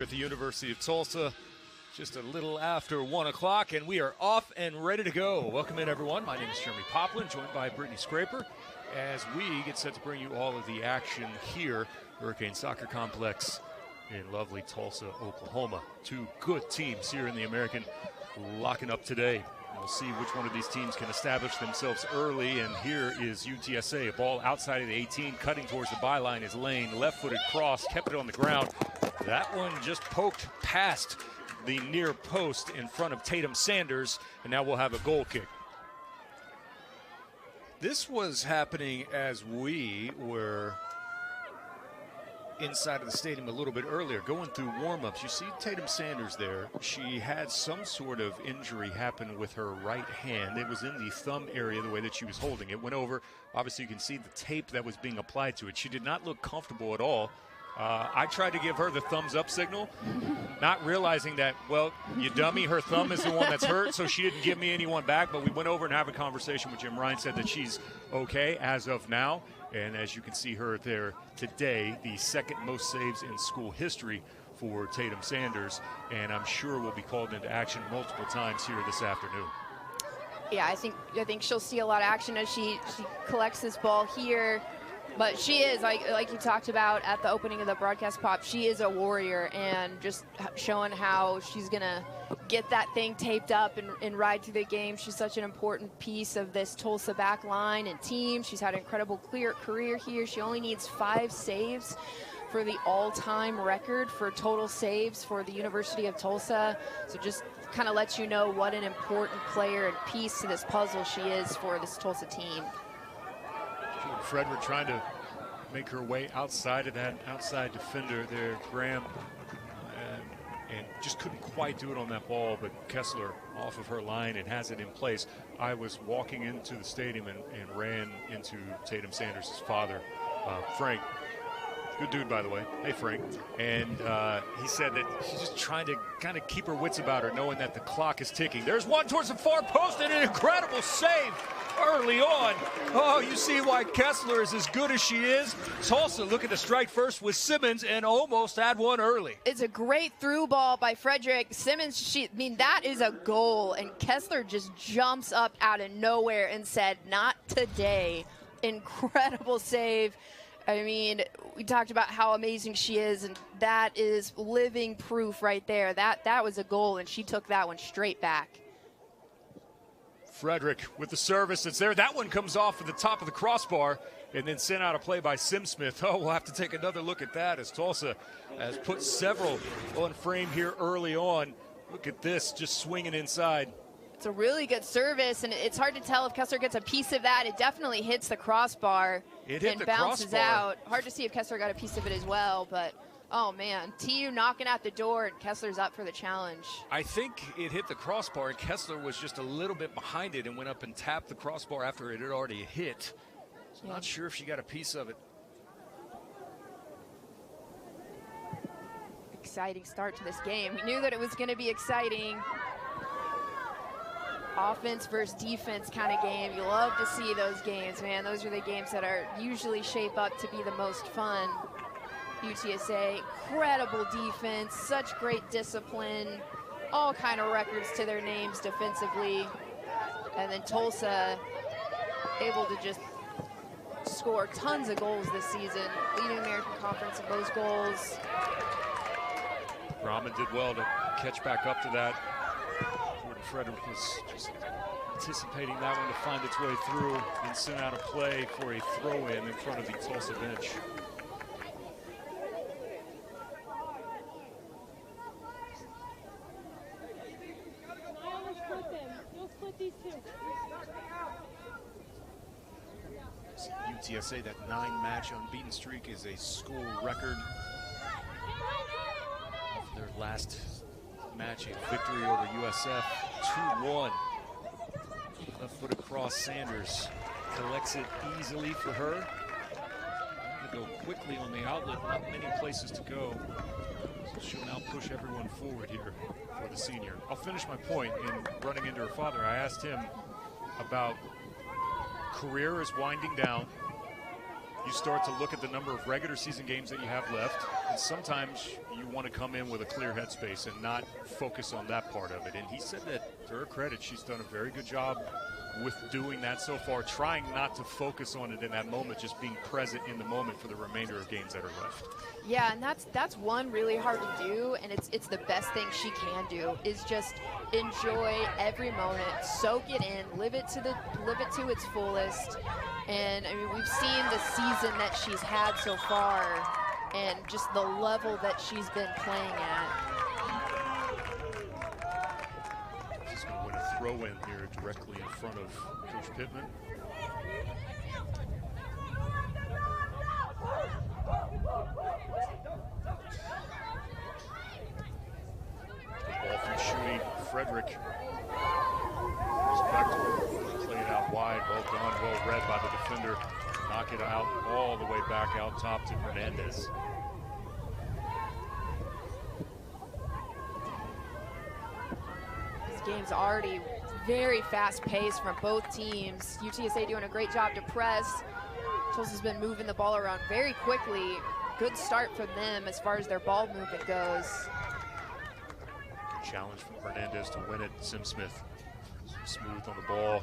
At the University of Tulsa, just a little after 1 o'clock, and we are off and ready to go. Welcome in, everyone. My name is Jeremy Poplin, joined by Brittany Scraper, as we get set to bring you all of the action here, Hurricane Soccer Complex in lovely Tulsa, Oklahoma. Two good teams here in the American locking up today. We'll see which one of these teams can establish themselves early, and here is UTSA. A ball outside of the 18, cutting towards the byline is Lane. Left-footed cross, kept it on the ground. That one just poked past the near post in front of Tatum Sanders, and now we'll have a goal kick. This was happening as we were inside of the stadium a little bit earlier, going through warm-ups. You see Tatum Sanders there. She had some sort of injury happen with her right hand. It was in the thumb area, the way that she was holding it. Went over. Obviously, you can see the tape that was being applied to it. She did not look comfortable at all. I tried to give her the thumbs-up signal, not realizing that, well, you dummy, her thumb is the one that's hurt, so she didn't give me anyone back. But we went over and have a conversation with Jim Ryan, said that she's okay as of now. And as you can see her there today, the second most saves in school history for Tatum Sanders. And I'm sure will be called into action multiple times here this afternoon. Yeah, I think she'll see a lot of action as she collects this ball here. But she is, like you talked about at the opening of the broadcast, Pop, she is a warrior, and just showing how she's going to get that thing taped up and ride through the game. She's such an important piece of this Tulsa back line and team. She's had an incredible career here. She only needs 5 saves for the all-time record for total saves for the University of Tulsa. So just kind of lets you know what an important player and piece to this puzzle she is for this Tulsa team. Frederick trying to make her way outside of that outside defender there, Graham, and just couldn't quite do it on that ball, but Kessler off of her line and has it in place. I was walking into the stadium and ran into Tatum Sanders' father, Frank. Good dude, by the way. Hey, Frank. And he said that she's just trying to kind of keep her wits about her, knowing that the clock is ticking. There's one towards the far post and an incredible save early on. Oh, you see why Kessler is as good as she is. Tulsa looking to strike first with Simmons and almost had one early. It's a great through ball by Frederick. Simmons, that is a goal, and Kessler just jumps up out of nowhere and said, not today. Incredible save. I mean, we talked about how amazing she is, and that is living proof right there. That was a goal, and she took that one straight back. Frederick with the service that's there. That one comes off at the top of the crossbar and then sent out a play by SymSmith. Oh, we'll have to take another look at that as Tulsa has put several on frame here early on. Look at this, just swinging inside. It's a really good service, and it's hard to tell if Kessler gets a piece of that. It definitely hits the crossbar and bounces out. Hard to see if Kessler got a piece of it as well, but oh man, TU knocking at the door, and Kessler's up for the challenge. I think it hit the crossbar, and Kessler was just a little bit behind it and went up and tapped the crossbar after it had already hit. So not sure if she got a piece of it. Exciting start to this game. We knew that it was going to be exciting. Offense versus defense kind of game. You love to see those games, man. Those are the games that are usually shape up to be the most fun. UTSA, incredible defense, such great discipline, all kind of records to their names defensively. And then Tulsa able to just score tons of goals this season, leading the American Conference in those goals. Rahman did well to catch back up to that. Jordan Frederick was just anticipating that one to find its way through and sent out a play for a throw-in in front of the Tulsa bench. UTSA, that 9-match unbeaten streak is a school record. Their last match, a victory over USF, 2-1. Left-footed cross, Sanders collects it easily for her. To go quickly on the outlet, not many places to go. So she'll now push everyone forward here for the senior. I'll finish my point in running into her father. I asked him about career is winding down. you start to look at the number of regular season games that you have left, and sometimes you want to come in with a clear headspace and not focus on that part of it. And he said that, to her credit, she's done a very good job with doing that so far, trying not to focus on it in that moment, just being present in the moment for the remainder of games that are left. Yeah, and that's one really hard to do, and it's the best thing she can do is just enjoy every moment, soak it in, live it to its fullest. And I mean, we've seen the season that she's had so far, and just the level that she's been playing at. She's going to win a throw-in here directly in front of Coach Pittman. Ball from shooting Frederick. Play it out wide. Well done, well read by the defender. Knock it out all the way back out top to Hernandez. This game's already very fast-paced from both teams. UTSA doing a great job to press. Tulsa's been moving the ball around very quickly. Good start from them as far as their ball movement goes. Good challenge from Hernandez to win it. SymSmith smooth on the ball.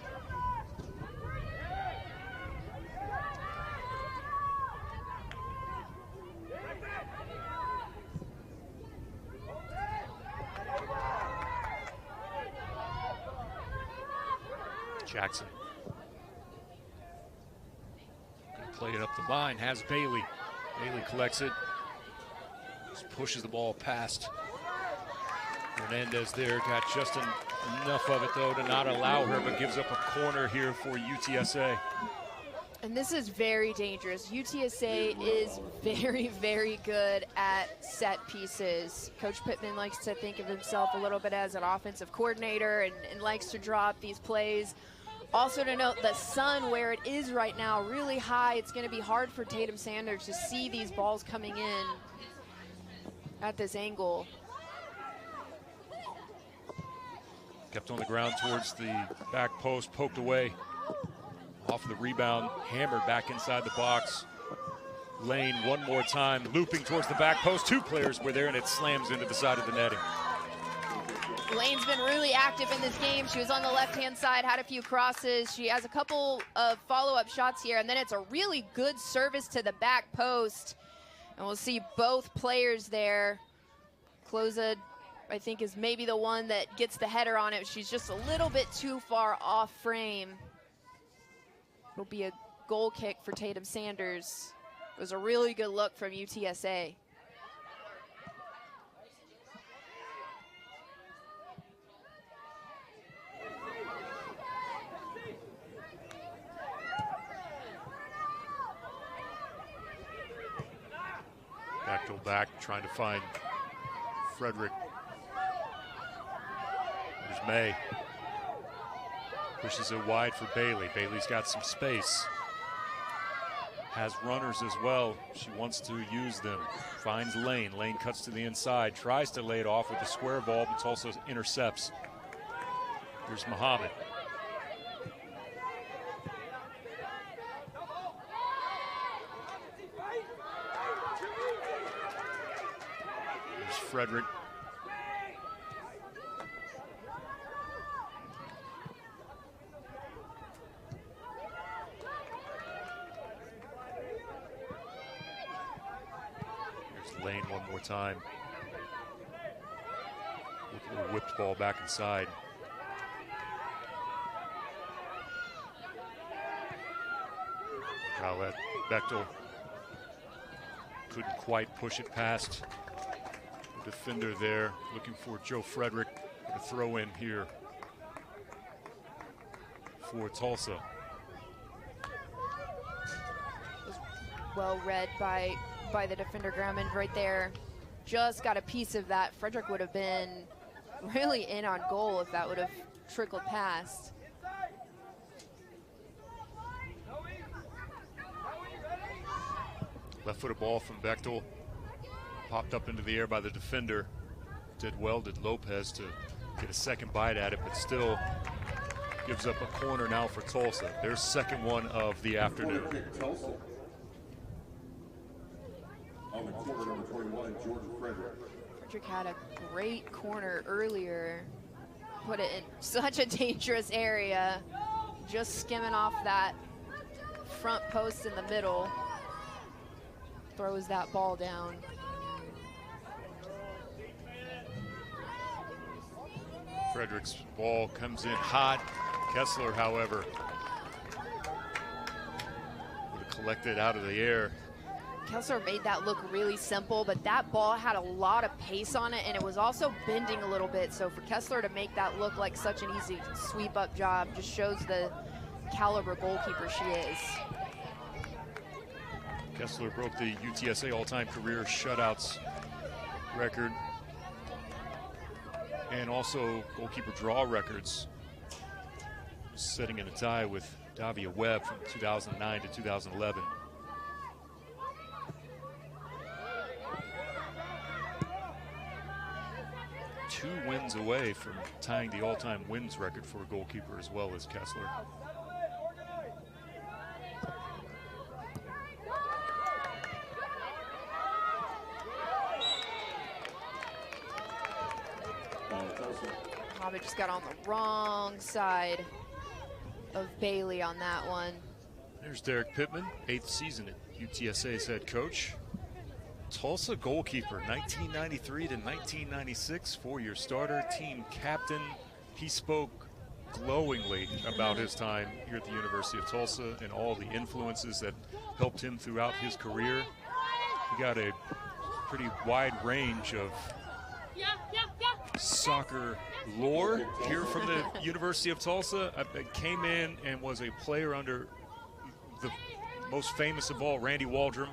Jackson. Gonna play it up the line, has Bailey. Bailey collects it. Just pushes the ball past Hernandez there. Got just enough of it, though, to not allow her, but gives up a corner here for UTSA. And this is very dangerous. UTSA is very, very good at set pieces. Coach Pittman likes to think of himself a little bit as an offensive coordinator and likes to draw up these plays. Also to note, the sun where it is right now, really high. It's going to be hard for Tatum Sanders to see these balls coming in at this angle. Kept on the ground towards the back post, poked away. Off of the rebound, hammered back inside the box. Lane one more time, looping towards the back post. Two players were there, and it slams into the side of the netting. Lane's been really active in this game. She was on the left-hand side, had a few crosses. She has a couple of follow-up shots here, and then it's a really good service to the back post. And we'll see both players there. Closa, I think, is maybe the one that gets the header on it. She's just a little bit too far off frame. It'll be a goal kick for Tatum Sanders. It was a really good look from UTSA. Bechtel back, trying to find Frederick. There's May. Pushes it wide for Bailey. Bailey's got some space. Has runners as well. She wants to use them. Finds Lane. Lane cuts to the inside. Tries to lay it off with a square ball, but Tulsa intercepts. Here's Muhammad. Here's Frederick. Lane one more time. With a whipped ball back inside. Now Bechtel couldn't quite push it past the defender there. Looking for Joe Frederick to throw in here for Tulsa. Well read by the defender Grammond right there. Just got a piece of that. Frederick would have been really in on goal if that would have trickled past. Left-footed ball from Bechtel. Popped up into the air by the defender. Did well, did Lopez, to get a second bite at it, but still gives up a corner now for Tulsa. Their second one of the afternoon. On the corner, number 21, George Frederick. Frederick had a great corner earlier. Put it in such a dangerous area. Just skimming off that front post in the middle. Throws that ball down. Frederick's ball comes in hot. Kessler, however, would have collected out of the air. Kessler made that look really simple, but that ball had a lot of pace on it, and it was also bending a little bit. So for Kessler to make that look like such an easy sweep-up job just shows the caliber goalkeeper she is. Kessler broke the UTSA all-time career shutouts record and also goalkeeper draw records, sitting in a tie with Davia Webb from 2009 to 2011. Two wins away from tying the all-time wins record for a goalkeeper as well as Kessler. Hobbit just got on the wrong side of Bailey on that one. There's Derek Pittman, 8th season at UTSA's head coach. Tulsa goalkeeper, 1993 to 1996, 4-year starter, team captain. He spoke glowingly about his time here at the University of Tulsa and all the influences that helped him throughout his career. He got a pretty wide range of soccer lore here from the University of Tulsa. Came in and was a player under the most famous of all, Randy Waldrum.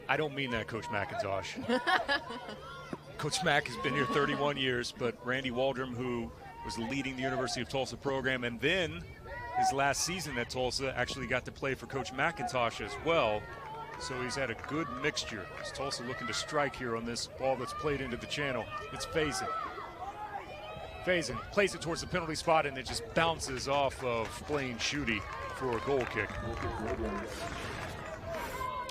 I don't mean that, Coach McIntosh. Coach Mack has been here 31 years, but Randy Waldrum, who was leading the University of Tulsa program, and then his last season at Tulsa actually got to play for Coach McIntosh as well. So he's had a good mixture. Is Tulsa looking to strike here on this ball that's played into the channel? It's Faison. Faison plays it towards the penalty spot, and it just bounces off of Blaine Schutte for a goal kick.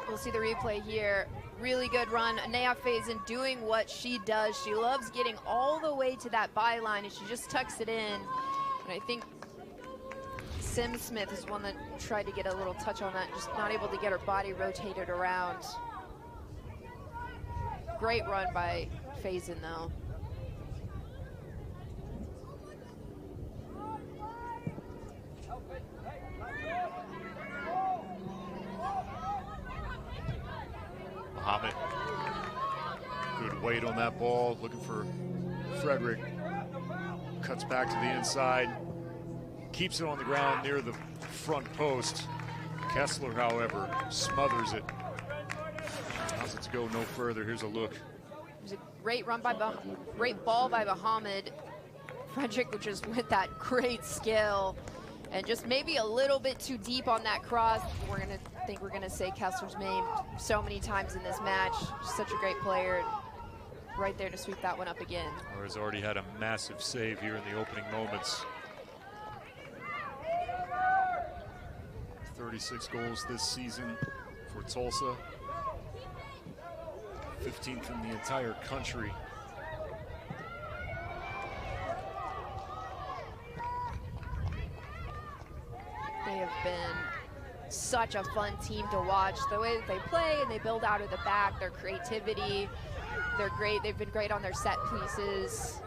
We'll see the replay here. Really good run. Anaya Faison doing what she does. She loves getting all the way to that byline, and she just tucks it in. And I think SymSmith is one that tried to get a little touch on that, just not able to get her body rotated around. Great run by Faison, though. Muhammad, good weight on that ball, looking for Frederick. Cuts back to the inside, keeps it on the ground near the front post. Kessler, however, smothers it. Allows it to go no further. Here's a look. It was a great run by, great ball by Muhammad. Frederick just with that great skill and just maybe a little bit too deep on that cross. We're gonna say Kessler's name so many times in this match. Such a great player. Right there to sweep that one up again. Or has already had a massive save here in the opening moments. 36 goals this season for Tulsa. 15th in the entire country. They have been such a fun team to watch. The way that they play and they build out of the back, their creativity, they're great. They've been great on their set pieces.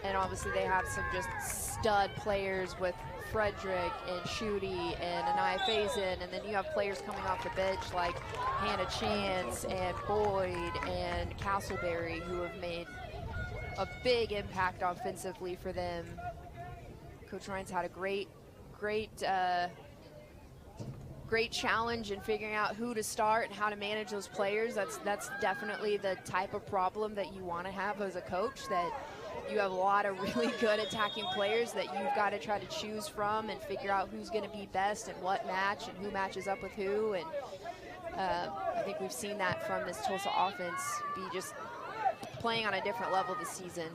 And obviously they have some just stud players with Frederick and Schutte and Anaya Faison, and then you have players coming off the bench like Hannah Chance and Boyd and Castleberry, who have made a big impact offensively for them. Coach Ryan's had a great challenge in figuring out who to start and how to manage those players. That's definitely the type of problem that you want to have as a coach, that you have a lot of really good attacking players that you've got to try to choose from and figure out who's going to be best in what match and who matches up with who. And I think we've seen that from this Tulsa offense be just playing on a different level this season.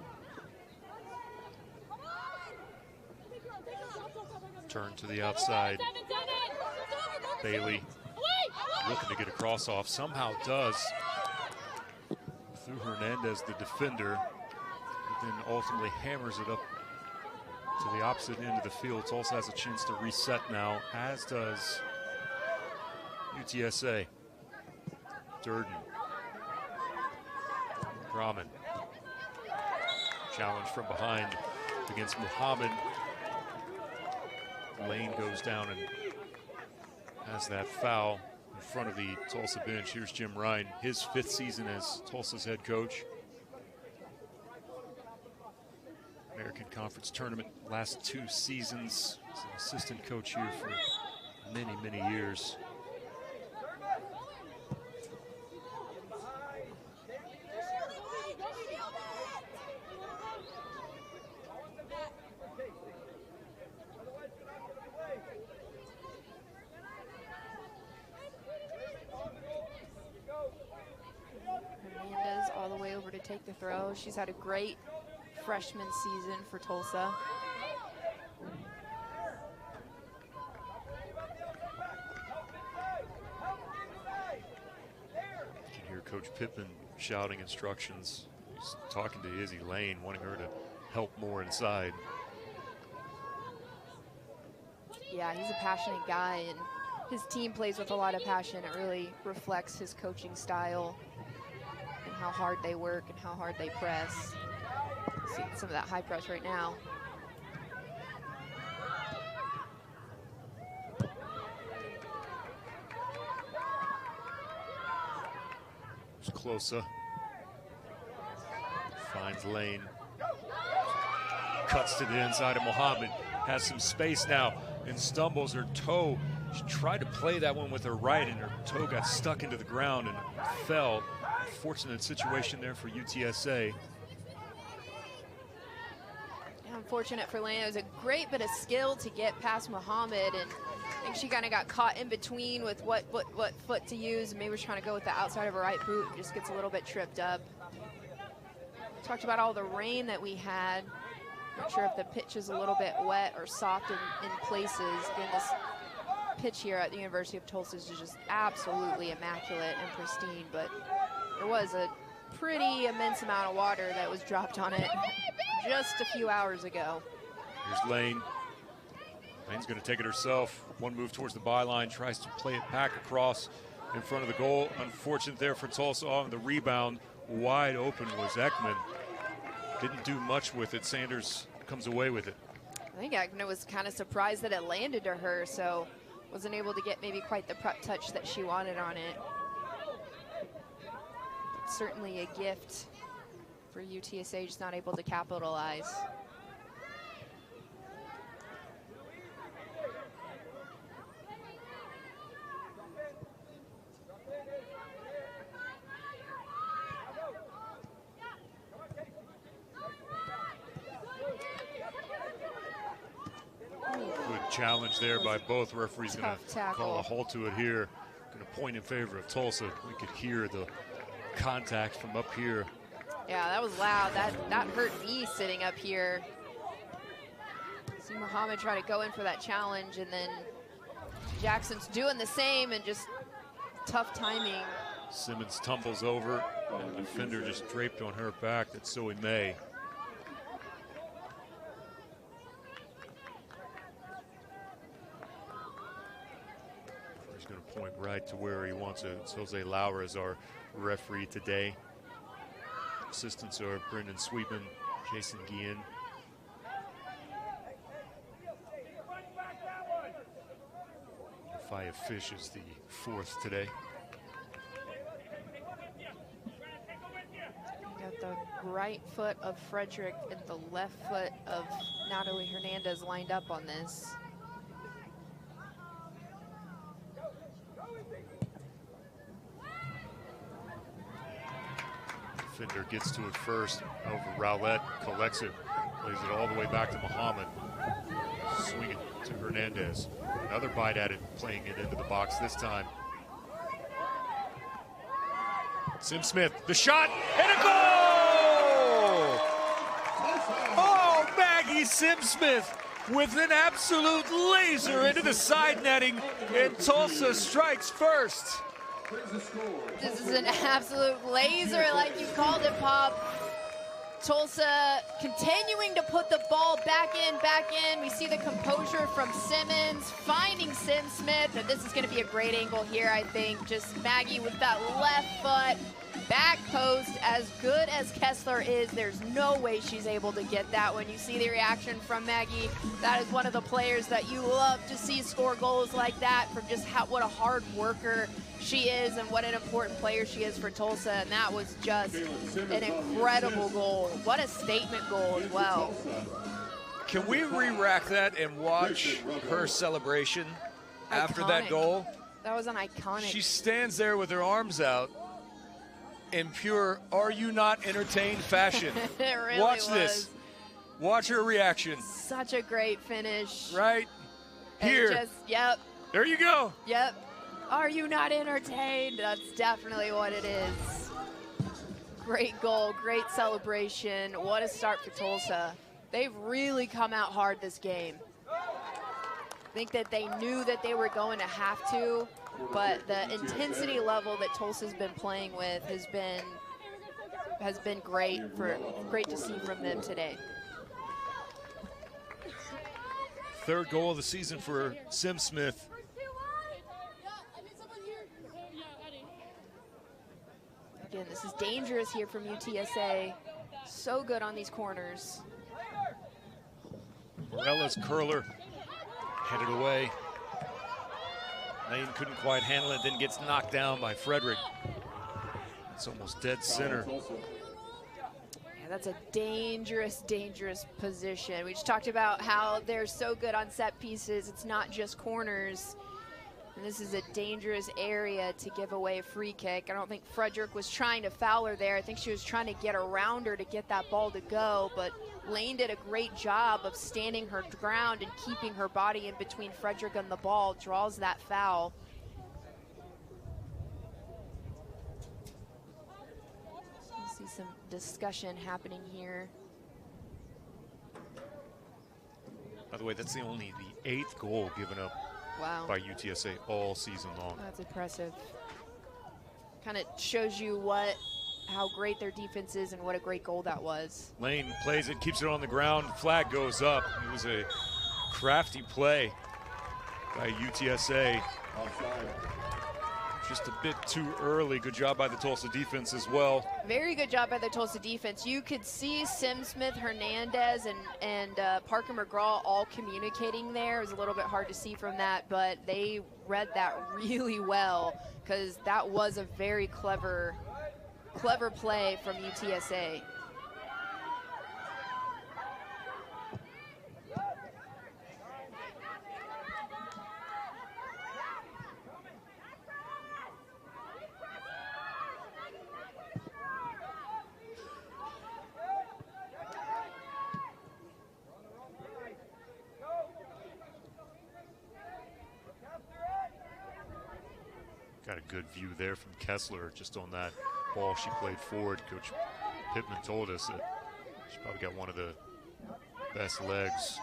Turn to the outside. Bailey Looking to get a cross off, somehow does. Through Hernandez, the defender, but then ultimately hammers it up to the opposite end of the field. Tulsa has a chance to reset now, as does UTSA. Durden. Grauman. Challenge from behind against Muhammad. Lane goes down and has that foul in front of the Tulsa bench. Here's Jim Ryan, his 5th season as Tulsa's head coach. American Conference Tournament, last 2 seasons. He's an assistant coach here for many, many years. Hernandez all the way over to take the throw. She's had a great freshman season for Tulsa. You can hear Coach Pittman shouting instructions. He's talking to Izzy Lane, wanting her to help more inside. Yeah, he's a passionate guy, and his team plays with a lot of passion. It really reflects his coaching style and how hard they work and how hard they press. See some of that high press right now. It's closer. Finds Lane. Cuts to the inside of Muhammad. Has some space now and stumbles her toe. She tried to play that one with her right, and her toe got stuck into the ground and fell. Unfortunate situation there for UTSA. Unfortunate for Lane. It was a great bit of skill to get past Muhammad, and I think she kind of got caught in between with what foot to use, and maybe was trying to go with the outside of her right boot and just gets a little bit tripped up. Talked about all the rain that we had. Not sure if the pitch is a little bit wet or soft in places. Again, this pitch here at the University of Tulsa is just absolutely immaculate and pristine, but there was a pretty immense amount of water that was dropped on it just a few hours ago. Here's Lane. Lane's going to take it herself. One move towards the byline, tries to play it back across in front of the goal. Unfortunate there for Tulsa on the rebound. Wide open was Ekman. Didn't do much with it. Sanders comes away with it. I think Ekman was kind of surprised that it landed to her, so wasn't able to get maybe quite the prep touch that she wanted on it. Certainly a gift for UTSA, just not able to capitalize. Good challenge there by both referees. Going to call a halt to it here. Going to point in favor of Tulsa. We could hear the contact from up here. Yeah, that was loud. That hurt me sitting up here. See Muhammad try to go in for that challenge, and then Jackson's doing the same, and just tough timing. Simmons tumbles over, and the defender just draped on her back. That's Zoe May. He's going to point right to where he wants it. It's Jose Lauer is our referee today. Assistants are Brendan Sweetman, Jason Guillen. Faya Fish is the 4th today. You got the right foot of Frederick and the left foot of Natalie Hernandez lined up on this. Defender gets to it first over Rowlett, collects it, plays it all the way back to Muhammad. Swing it to Hernandez. Another bite at it, playing it into the box this time. SymSmith, the shot, and a goal! Oh, Maggie SymSmith with an absolute laser into the side netting, and Tulsa strikes first. This is an absolute laser, like you called it, Pop. Tulsa continuing to put the ball back in. We see the composure from Simmons, finding SymSmith, and this is going to be a great angle here, I think. Just Maggie with that left foot, back post. As good as Kessler is, there's no way she's able to get that. When you see the reaction from Maggie, that is one of the players that you love to see score goals like that, from just what a hard worker she is and what an important player she is for Tulsa. And that was just an incredible goal. What a statement goal as well. Can we re-rack that and watch her celebration after that goal? That was an iconic. She stands there with her arms out in pure "Are you not entertained" fashion. It really watch was. this. Watch her reaction. Such a great finish. Right here. Just, yep. There you go. Yep. Are you not entertained? That's definitely what it is. Great goal, great celebration. What a start for Tulsa. They've really come out hard this game. I think that they knew that they were going to have to, but the intensity level that Tulsa's been playing with has been great to see from them today. Third goal of the season for SymSmith. Again, this is dangerous here from UTSA. So good on these corners. Morella's curler headed away. Lane couldn't quite handle it, then gets knocked down by Frederick. It's almost dead center. Yeah, that's a dangerous, dangerous position. We just talked about how they're so good on set pieces. It's not just corners. And this is a dangerous area to give away a free kick. I don't think Frederick was trying to foul her there. I think she was trying to get around her to get that ball to go, but Lane did a great job of standing her ground and keeping her body in between Frederick and the ball, draws that foul. See some discussion happening here. By the way, that's only the 8th goal given up by UTSA all season long. That's impressive. Kind of shows you how great their defense is and what a great goal that was. Lane plays it, keeps it on the ground, flag goes up. It was a crafty play by UTSA. Just a bit too early. Good job by the Tulsa defense as well. Very good job by the Tulsa defense. You could see SymSmith, Hernandez, and Parker McGraw all communicating there. It was a little bit hard to see from that, but they read that really well, because that was a very clever play from UTSA. Got a good view there from Kessler just on that ball she played forward. Coach Pittman told us that she probably got one of the best legs,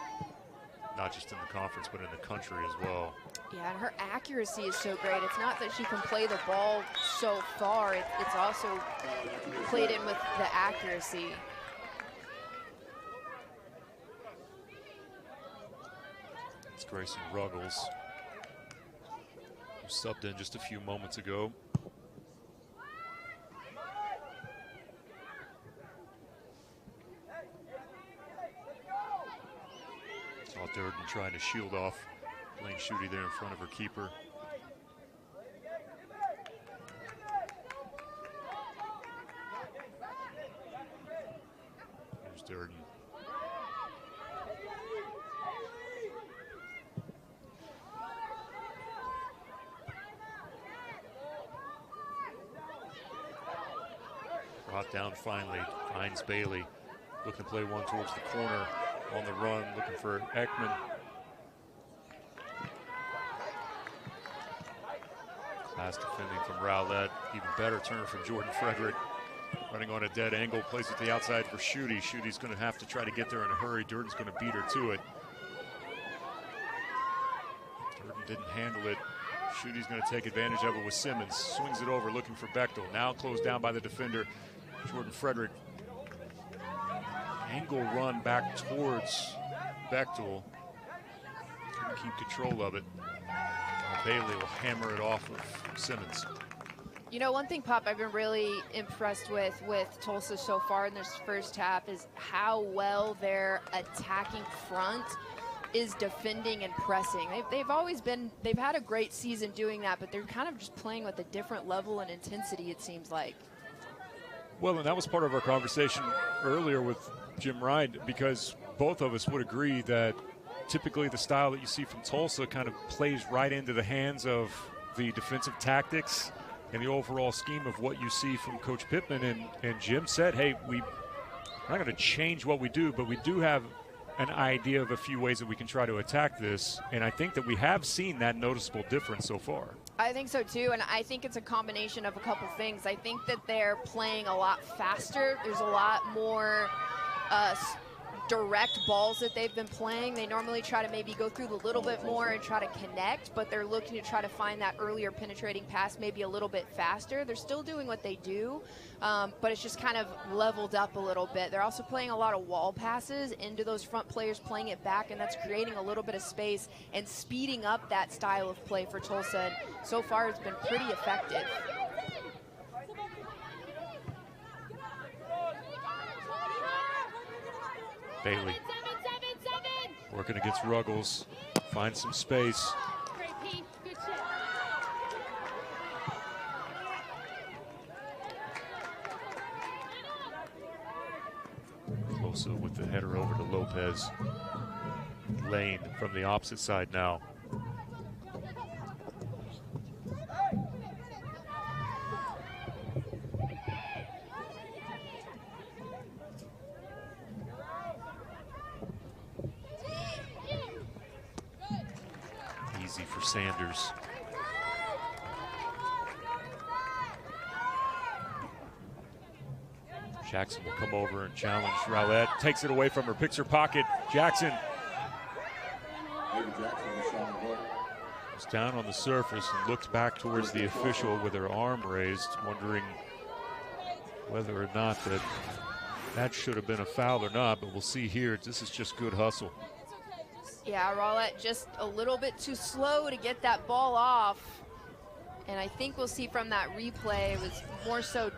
not just in the conference, but in the country as well. Yeah, and her accuracy is so great. It's not that she can play the ball so far, it's also played in with the accuracy. It's Grayson Ruggles, who subbed in just a few moments ago. Saw Durden trying to shield off Lane Schutte there in front of her keeper. Here's Durden. Brought down finally, finds Bailey. Looking to play one towards the corner, on the run, looking for Ekman. Class defending from Rowlett. Even better turn from Jordan Frederick. Running on a dead angle, plays it to the outside for Schutte. Schutte's going to have to try to get there in a hurry. Durden's going to beat her to it. Durden didn't handle it Schuette's going to take advantage of it with Simmons. Swings it over, looking for Bechtel. Now closed down by the defender, Jordan Frederick. Angle run back towards Bechtel. Couldn't keep control of it. Bailey will hammer it off of Simmons. You know, one thing, Pop, I've been really impressed with Tulsa so far in this first half is how well their attacking front is defending and pressing. They've had a great season doing that, but they're kind of just playing with a different level and intensity, it seems like. Well, and that was part of our conversation earlier with Jim Wright, because both of us would agree that typically the style that you see from Tulsa kind of plays right into the hands of the defensive tactics and the overall scheme of what you see from Coach Pittman. And Jim said, hey, we're not going to change what we do, but we do have an idea of a few ways that we can try to attack this. And I think that we have seen that noticeable difference so far. I think so too, and I think it's a combination of a couple things. I think that they're playing a lot faster. There's a lot more direct balls that they've been playing. They normally try to maybe go through a little bit more and try to connect, but they're looking to try to find that earlier penetrating pass maybe a little bit faster. They're still doing what they do, but it's just kind of leveled up a little bit. They're also playing a lot of wall passes into those front players, playing it back, and that's creating a little bit of space and speeding up that style of play for Tulsa. And so far it's been pretty effective. Bailey working against Ruggles, finds some space. Tulsa with the header over to Lopez. Lane from the opposite side now. Easy for Sanders. Jackson will come over and challenge Rowlett. Takes it away from her, picks her pocket. Jackson was down on the surface and looked back towards the official with her arm raised, wondering whether or not that should have been a foul or not, but we'll see here. This is just good hustle. Yeah, Rowlett just a little bit too slow to get that ball off. And I think we'll see from that replay, it was more so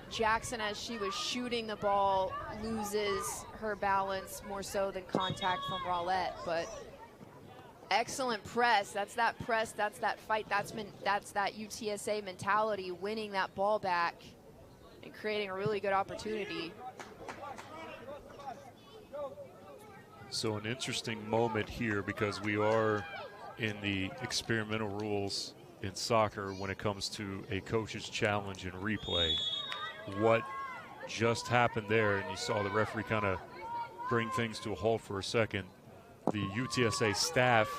Jackson, as she was shooting the ball, loses her balance more so than contact from Rowlett. But excellent press. That's that press. That's that fight. That's that UTSA mentality, winning that ball back and creating a really good opportunity. So an interesting moment here, because we are in the experimental rules in soccer when it comes to a coach's challenge and replay. What just happened there, and you saw the referee kind of bring things to a halt for a second. The UTSA staff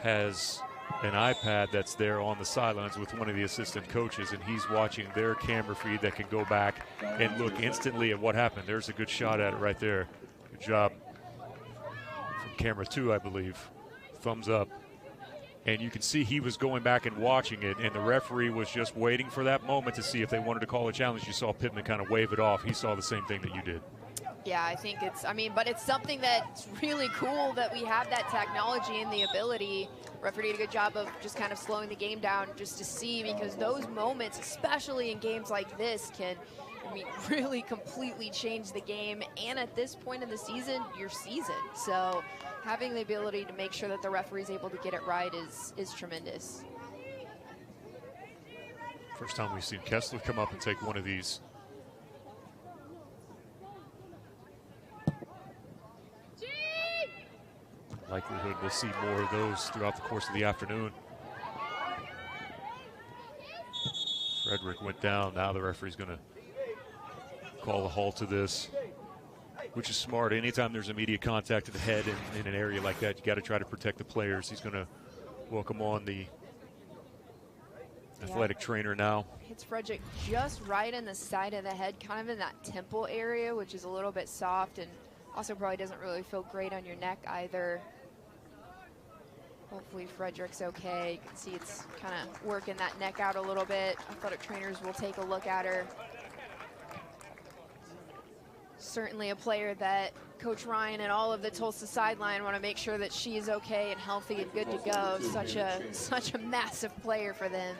has an iPad that's there on the sidelines with one of the assistant coaches, and he's watching their camera feed that can go back and look instantly at what happened. There's a good shot at it right there. Good job from camera 2, I believe. Thumbs up. And you can see he was going back and watching it, and the referee was just waiting for that moment to see if they wanted to call a challenge. You saw Pittman kind of wave it off. He saw the same thing that you did. Yeah, I think but it's something that's really cool that we have that technology and the ability. Referee did a good job of just kind of slowing the game down just to see, because those moments, especially in games like this, can really completely change the game. And at this point in the season, your season. So having the ability to make sure that the referee is able to get it right is tremendous. First time we've seen Kessler come up and take one of these. Likelihood we'll see more of those throughout the course of the afternoon. Frederick went down. Now the referee's going to call a halt to this, which is smart. Anytime there's immediate contact to the head in an area like that, you got to try to protect the players. He's going to welcome on the athletic trainer now. Hits Frederick just right in the side of the head, kind of in that temple area, which is a little bit soft and also probably doesn't really feel great on your neck either. Hopefully Frederick's okay. You can see it's kind of working that neck out a little bit. Athletic trainers will take a look at her. Certainly a player that Coach Ryan and all of the Tulsa sideline want to make sure that she is okay and healthy and good to go. Such a massive player for them.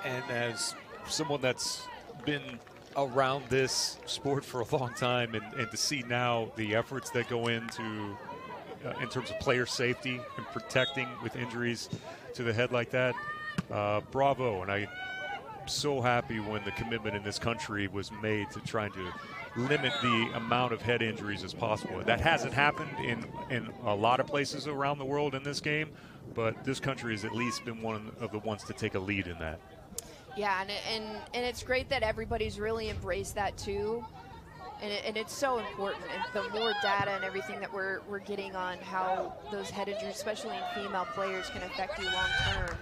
And as someone that's been around this sport for a long time, and to see now the efforts that go into in terms of player safety and protecting with injuries to the head like that, bravo. And I'm so happy when the commitment in this country was made to trying to limit the amount of head injuries as possible. That hasn't happened in a lot of places around the world in this game, but this country has at least been one of the ones to take a lead in that. Yeah, and it's great that everybody's really embraced that too. And it's so important. And the more data and everything that we're getting on how those head injuries, especially in female players, can affect you long term.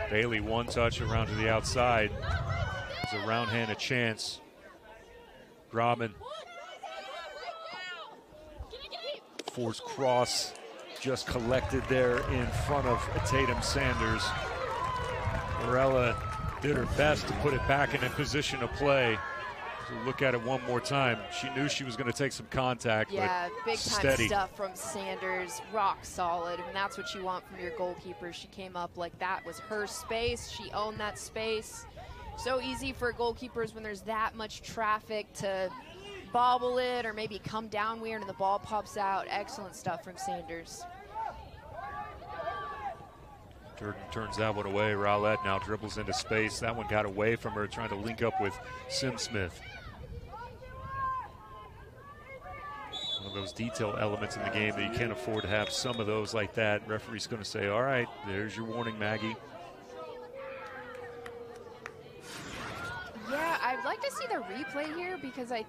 Bailey, one touch around to the outside. It's a round hand, a chance. Grauman. Force cross just collected there in front of Tatum Sanders. Morella did her best to put it back in a position of play. So look at it one more time. She knew she was going to take some contact, yeah, but big time steady stuff from Sanders, rock solid. I mean, that's what you want from your goalkeeper. She came up like that was her space. She owned that space. So easy for goalkeepers when there's that much traffic to bobble it or maybe come down weird and the ball pops out. Excellent stuff from Sanders. Jordan turns that one away. Rowlett now dribbles into space. That one got away from her, trying to link up with SymSmith. One of those detail elements in the game that you can't afford to have some of those like that. Referee's going to say, all right, there's your warning, Maggie. Yeah, I'd like to see the replay here because I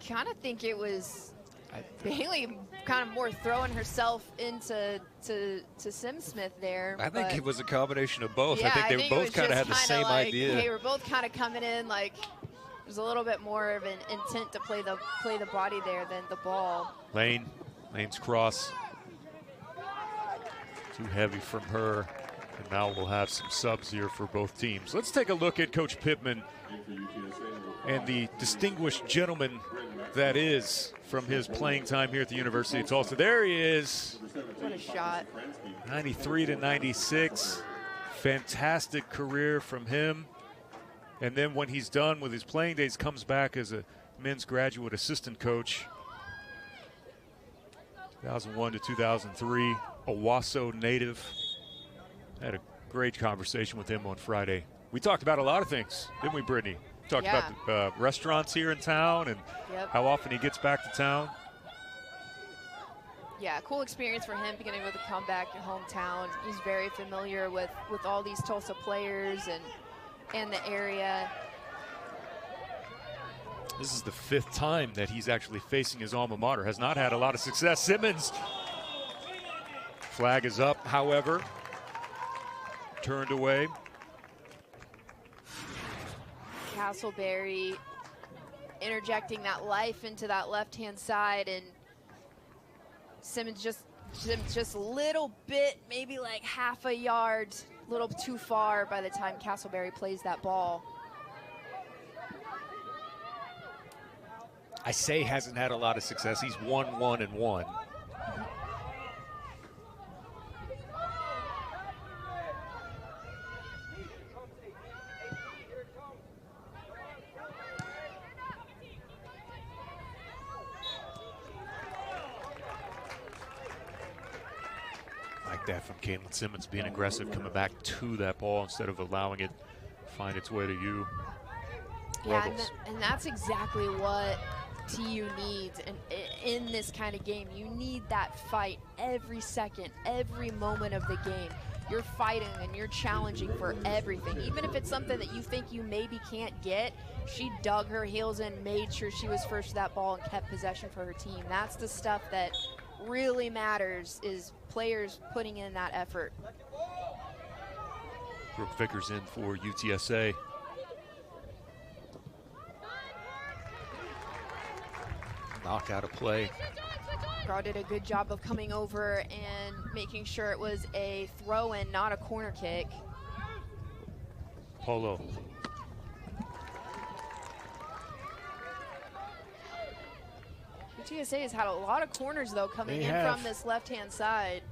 kind of think it was Bailey kind of more throwing herself into SymSmith there. I think it was a combination of both. Yeah, I think they both kind of had the same like, idea. They were both kind of coming in like there's a little bit more of an intent to play the body there than the ball. Lane's cross. Too heavy from her. And now we'll have some subs here for both teams. Let's take a look at Coach Pittman and the distinguished gentleman that is from his playing time here at the University of Tulsa. There he is. What a shot. 93 to 96. Fantastic career from him. And then when he's done with his playing days, comes back as a men's graduate assistant coach. 2001 to 2003, Owasso native. Had a great conversation with him on Friday. We talked about a lot of things, didn't we, Brittany? Talked about the restaurants here in town and how often he gets back to town. Yeah, cool experience for him, being able to come back to hometown. He's very familiar with all these Tulsa players and the area. This is the 5th time that he's actually facing his alma mater. Has not had a lot of success. Simmons. Flag is up, however. Turned away. Castleberry interjecting that life into that left-hand side, and Simmons just a little bit, maybe like half a yard, a little too far by the time Castleberry plays that ball. I say hasn't had a lot of success. He's 1-1-1. That from Caitlin Simmons being aggressive, coming back to that ball instead of allowing it to find its way to you. Yeah, and that's exactly what TU needs. And in this kind of game, you need that fight every second, every moment of the game. You're fighting and you're challenging for everything. Even if it's something that you think you maybe can't get, she dug her heels in, made sure she was first to that ball and kept possession for her team. That's the stuff that really matters, is players putting in that effort. Brooke Vickers in for UTSA. Knockout of play. Gar did a good job of coming over and making sure it was a throw-in, not a corner kick. Polo. UTSA has had a lot of corners though coming in from this left-hand side.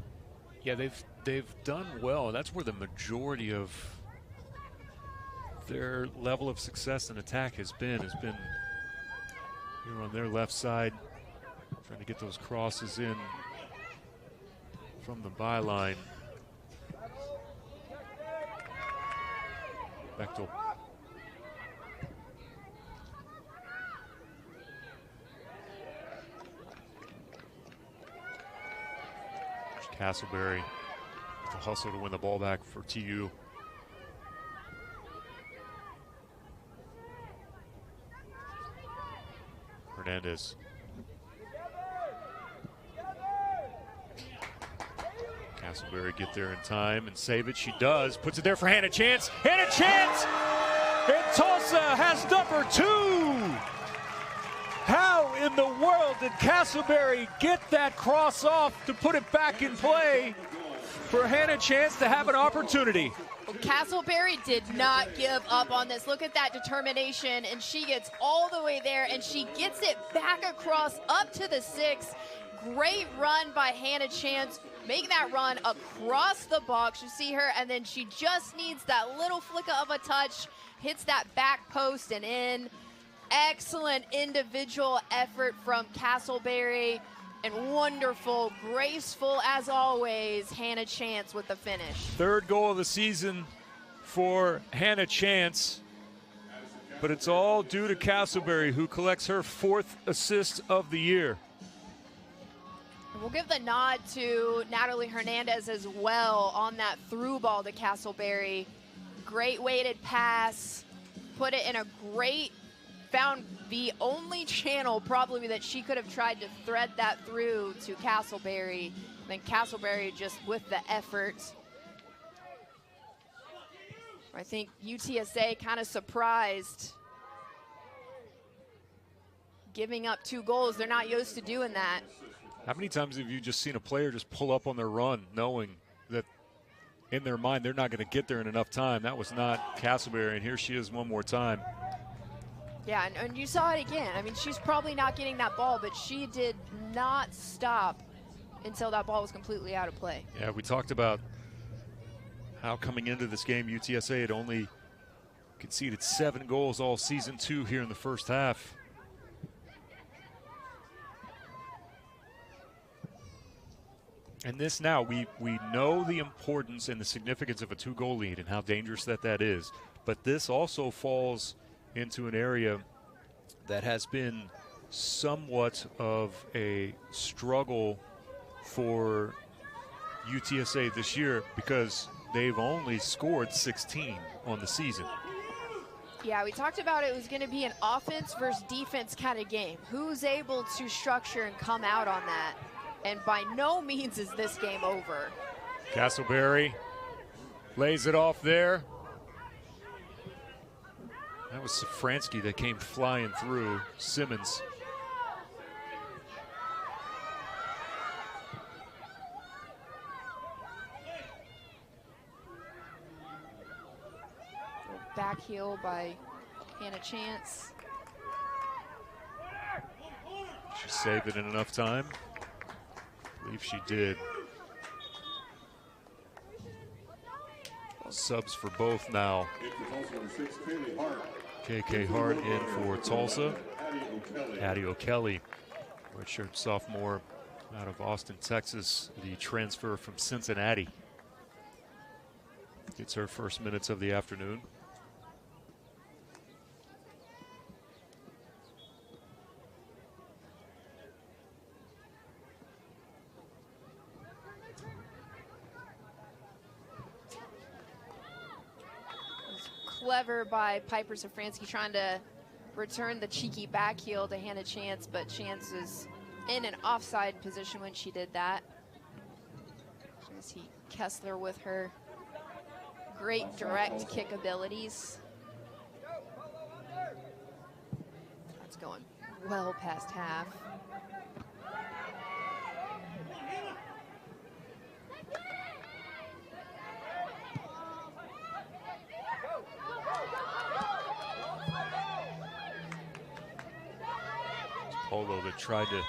Yeah, they've done well. That's where the majority of their level of success and attack has been here on their left side, trying to get those crosses in from the byline. Bechtel. Castleberry with the hustle to win the ball back for TU. Hernandez. Castleberry get there in time and save it. She does. Puts it there for Hannah Chance. Hannah Chance! And Tulsa has number 2. How in the world did Castleberry get that cross off to put it back in play for Hannah Chance to have an opportunity? Well, Castleberry did not give up on this. Look at that determination, and she gets all the way there, and she gets it back across up to the 6. Great run by Hannah Chance, making that run across the box. You see her, and then she just needs that little flicker of a touch, hits that back post and in. Excellent individual effort from Castleberry, and wonderful, graceful as always, Hannah Chance with the finish. 3rd goal of the season for Hannah Chance, but it's all due to Castleberry, who collects her 4th assist of the year. We'll give the nod to Natalie Hernandez as well on that through ball to Castleberry. Great weighted pass, put it in a great, found the only channel probably that she could have tried to thread that through to Castleberry. Then Castleberry just with the effort. I think UTSA kind of surprised, giving up 2 goals. They're not used to doing that. How many times have you just seen a player just pull up on their run knowing that in their mind they're not going to get there in enough time? That was not Castleberry, and here she is one more time. Yeah, and you saw it again. I mean, she's probably not getting that ball, but she did not stop until that ball was completely out of play. Yeah, we talked about how coming into this game, UTSA had only conceded 7 goals all season, 2 here in the first half. And this now, we know the importance and the significance of a 2-goal lead and how dangerous that is. But this also falls into an area that has been somewhat of a struggle for UTSA this year, because they've only scored 16 on the season. Yeah, we talked about it was going to be an offense versus defense kind of game. Who's able to structure and come out on that? And by no means is this game over. Castleberry lays it off there. That was Safransky that came flying through. Simmons. Back heel by Hannah Chance. She saved it in enough time. I believe she did. Subs for both now. KK Hart in for Tulsa. Addie O'Kelly, redshirt sophomore out of Austin, Texas, the transfer from Cincinnati. Gets her first minutes of the afternoon. Clever by Piper Safransky, trying to return the cheeky back heel to Hannah Chance, but Chance is in an offside position when she did that. You see Kessler with her great direct kick abilities. That's going well past half. Polo that tried to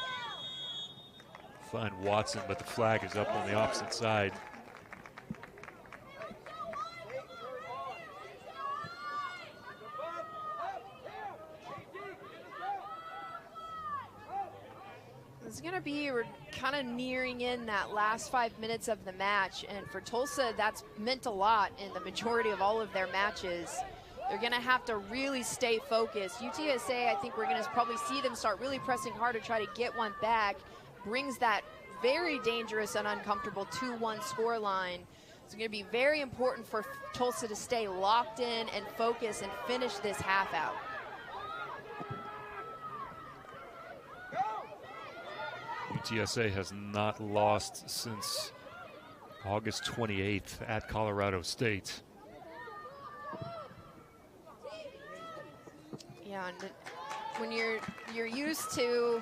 find Watson, but the flag is up on the opposite side. It's going to be kind of nearing in that last 5 minutes of the match, and for Tulsa, that's meant a lot in the majority of all of their matches. They're going to have to really stay focused. UTSA, I think we're going to probably see them start really pressing hard to try to get one back. Brings that very dangerous and uncomfortable 2-1 scoreline. It's going to be very important for Tulsa to stay locked in and focus and finish this half out. UTSA has not lost since August 28th at Colorado State. Yeah, and when you're used to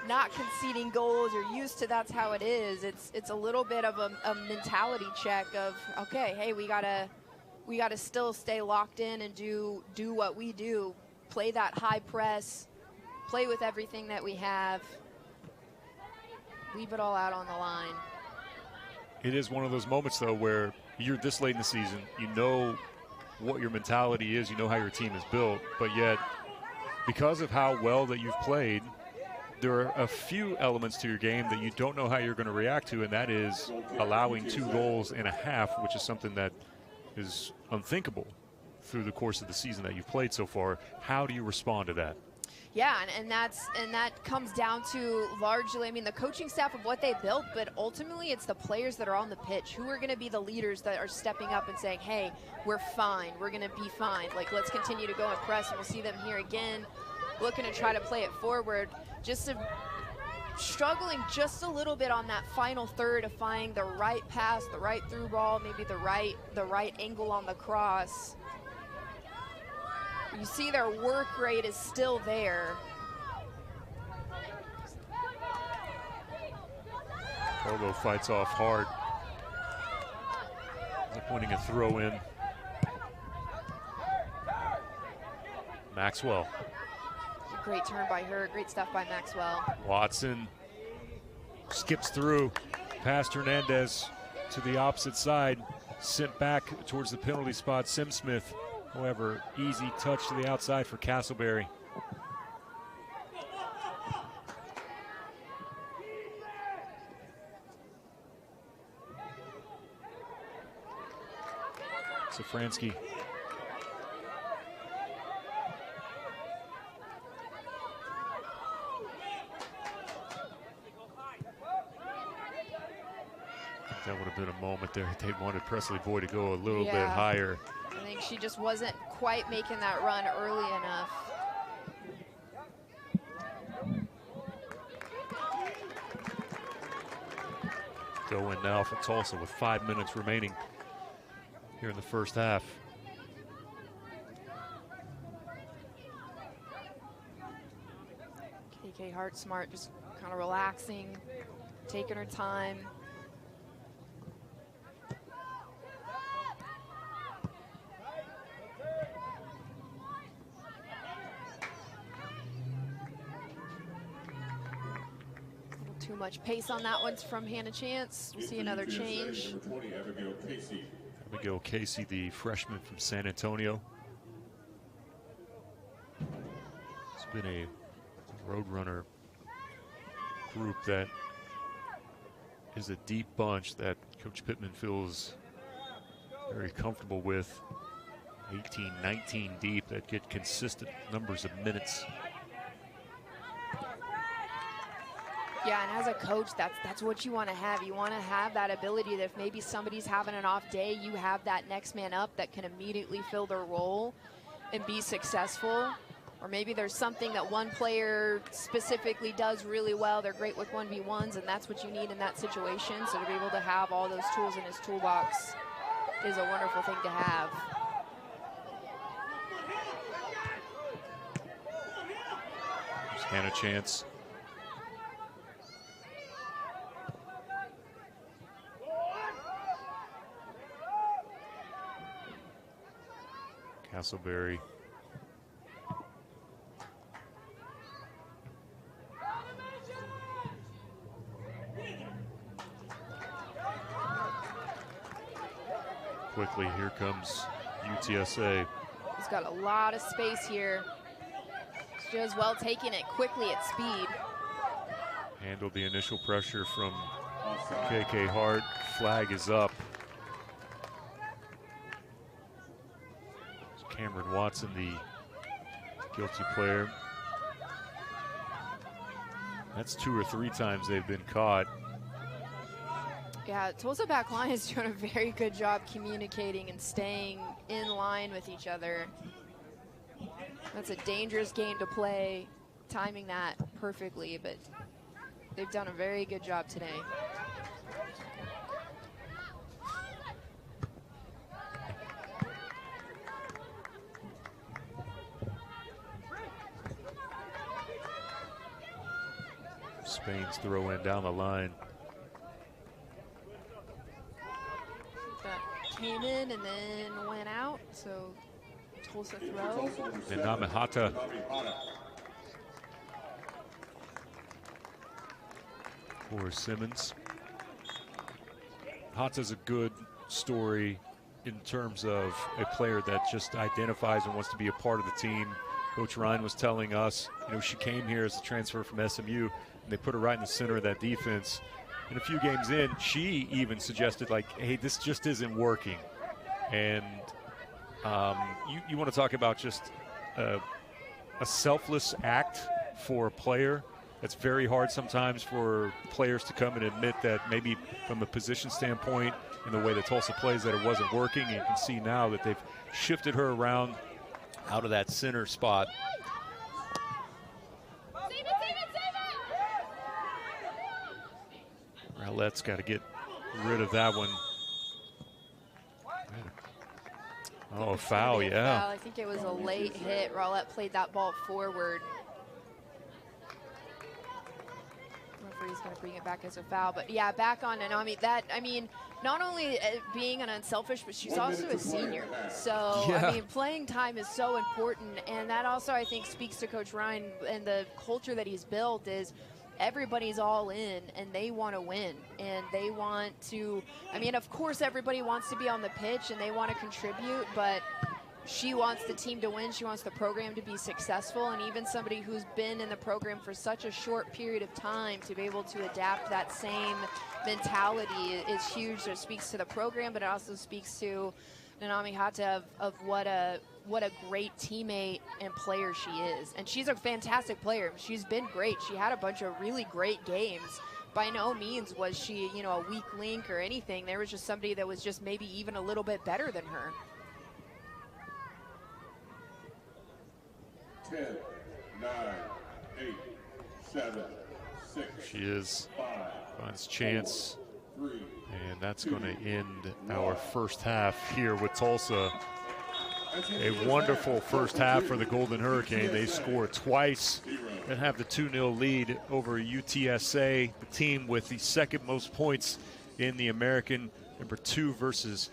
not conceding goals, you're used to that's how it is. It's a little bit of a mentality check of, okay, hey, we gotta still stay locked in and do what we do, play that high press, play with everything that we have, leave it all out on the line. It is one of those moments, though, where you're this late in the season, you know what your mentality is, you know how your team is built, but yet because of how well that you've played, there are a few elements to your game that you don't know how you're going to react to, and that is allowing 2 goals and a half, which is something that is unthinkable through the course of the season that you've played so far. How do you respond to that? Yeah, and that comes down to largely, I mean, the coaching staff of what they built, but ultimately it's the players that are on the pitch who are going to be the leaders that are stepping up and saying, hey, we're fine, we're going to be fine. Like, let's continue to go and press, and we'll see them here again, looking to try to play it forward. Just struggling just a little bit on that final third of finding the right pass, the right through ball, maybe the right angle on the cross. You see their work rate is still there. Polo fights off hard. Pointing a throw in. Maxwell. Great turn by her, great stuff by Maxwell. Watson skips through past Hernandez to the opposite side, sent back towards the penalty spot. SymSmith, however, easy touch to the outside for Castleberry. Safransky. That would have been a moment there. They wanted Presley Boyd to go a little bit higher. I think she just wasn't quite making that run early enough. Go in now for Tulsa with 5 minutes remaining here in the first half. KK Hartsmart just kind of relaxing, taking her time. Too much pace on that one from Hannah Chance. We'll see another change. Abigail Casey, the freshman from San Antonio. It's been a Roadrunner group that is a deep bunch that Coach Pittman feels very comfortable with. 18, 19 deep that get consistent numbers of minutes. Yeah, and as a coach, that's what you want to have. You want to have that ability that if maybe somebody's having an off day, you have that next man up that can immediately fill their role and be successful. Or maybe there's something that one player specifically does really well. They're great with 1v1s, and that's what you need in that situation. So to be able to have all those tools in his toolbox is a wonderful thing to have. There's Hannah Chance. Castleberry. quickly. Here comes UTSA. He's got a lot of space here. She does well taking it quickly at speed. Handled the initial pressure from KK Hart. Flag is up. Cameron Watson, the guilty player. That's 2 or 3 times they've been caught. Yeah, Tulsa back line is doing a very good job communicating and staying in line with each other. That's a dangerous game to play, timing that perfectly, but they've done a very good job today. Spain's throw in down the line. That came in and then went out, so Tulsa throw. And Namihata for Simmons. Hata's a good story in terms of a player that just identifies and wants to be a part of the team. Coach Ryan was telling us, you know, she came here as a transfer from SMU, and they put her right in the center of that defense. And a few games in, she even suggested, like, hey, this just isn't working. And you want to talk about just a selfless act for a player. It's very hard sometimes for players to come and admit that maybe from a position standpoint and the way that Tulsa plays that it wasn't working. And you can see now that they've shifted her around out of that center spot. Rowlett's got to get rid of that one. Oh, a foul, yeah. Foul. I think it was a late hit. Rowlett played that ball forward. Referee's going to bring it back as a foul, but yeah, back on Nanami. That, I mean, not only being an unselfish, but she's also a senior. So, yeah. I mean, playing time is so important, and that also, I think, speaks to Coach Ryan and the culture that he's built is everybody's all in and they want to win and they want to, I mean, of course everybody wants to be on the pitch and they want to contribute, but she wants the team to win. She wants the program to be successful, and even somebody who's been in the program for such a short period of time to be able to adapt that same mentality is huge. So it speaks to the program, but it also speaks to Nanami Hata of what a great teammate and player she is. And she's a fantastic player. She's been great. She had a bunch of really great games. By no means was she, you know, a weak link or anything. There was just somebody that was just maybe even a little bit better than her. 10, 9, 8, 7, 6. She is. 5, finds chance. 4, 3, and that's going to end our first half here with Tulsa. A wonderful first half for the Golden Hurricane. They score twice and have the 2-0 lead over UTSA, the team with the second most points in the American, number 2 versus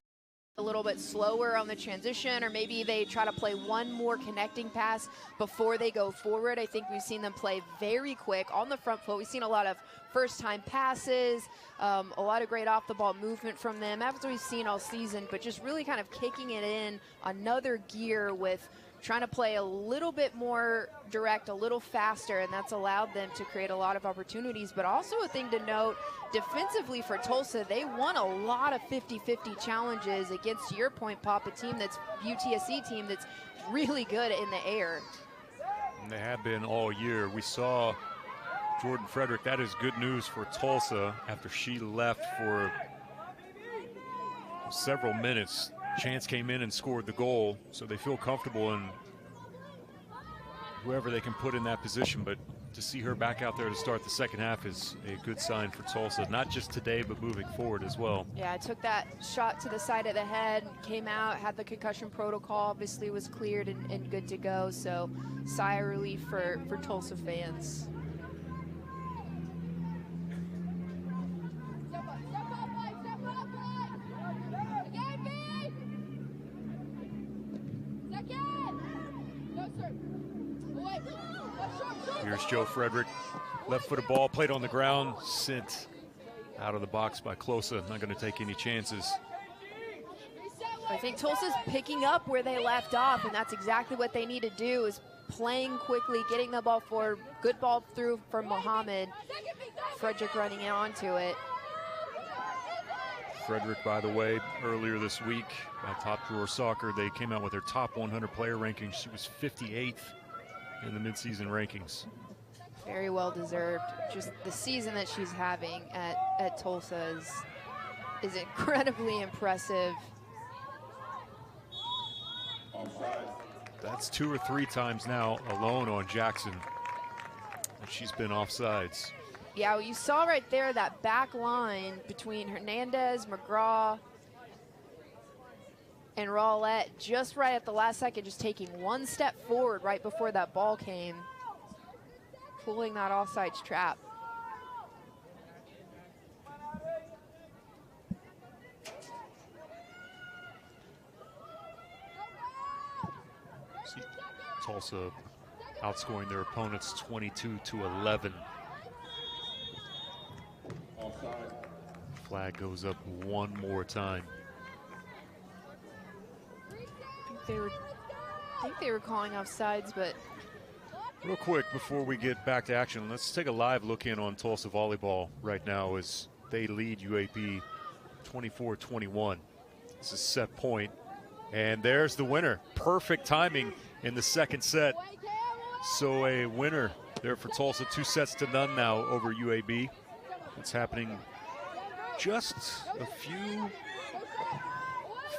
a little bit slower on the transition, or maybe they try to play one more connecting pass before they go forward. I think we've seen them play very quick on the front foot. We've seen a lot of first-time passes, a lot of great off-the-ball movement from them, as we've seen all season, but just really kind of kicking it in another gear with trying to play a little bit more direct, a little faster, and that's allowed them to create a lot of opportunities. But also a thing to note, defensively for Tulsa, they won a lot of 50-50 challenges against, to your point, Pop, a team that's UTSA team that's really good in the air. And they have been all year. We saw Jordan Frederick. That is good news for Tulsa after she left for several minutes. Chance came in and scored the goal, so they feel comfortable in whoever they can put in that position. But to see her back out there to start the second half is a good sign for Tulsa, not just today, but moving forward as well. Yeah, I took that shot to the side of the head, came out, had the concussion protocol, obviously was cleared and good to go. So sigh of relief for Tulsa fans. Here's Joe Frederick, left-footed ball, played on the ground, sent out of the box by Closa. Not going to take any chances. I think Tulsa's picking up where they left off, and that's exactly what they need to do, is playing quickly, getting the ball forward. Good ball through from Mohammed. Frederick running in onto it. Frederick, by the way, earlier this week at Top Drawer Soccer, they came out with their top 100 player rankings. She was 58th in the midseason rankings. Very well deserved. Just the season that she's having at Tulsa is incredibly impressive. That's 2 or 3 times now alone on Jackson that she's been offsides. Yeah, well, you saw right there that back line between Hernandez, McGraw, and Rowlett just right at the last second, just taking one step forward right before that ball came, pulling that offsides trap. See Tulsa outscoring their opponents 22-11. Flag goes up one more time. I think they were calling offsides, but real quick before we get back to action, let's take a live look in on Tulsa volleyball right now as they lead UAB 24-21. This is set point, and there's the winner. Perfect timing in the second set. So a winner there for Tulsa, 2-0 now over UAB. It's happening just a few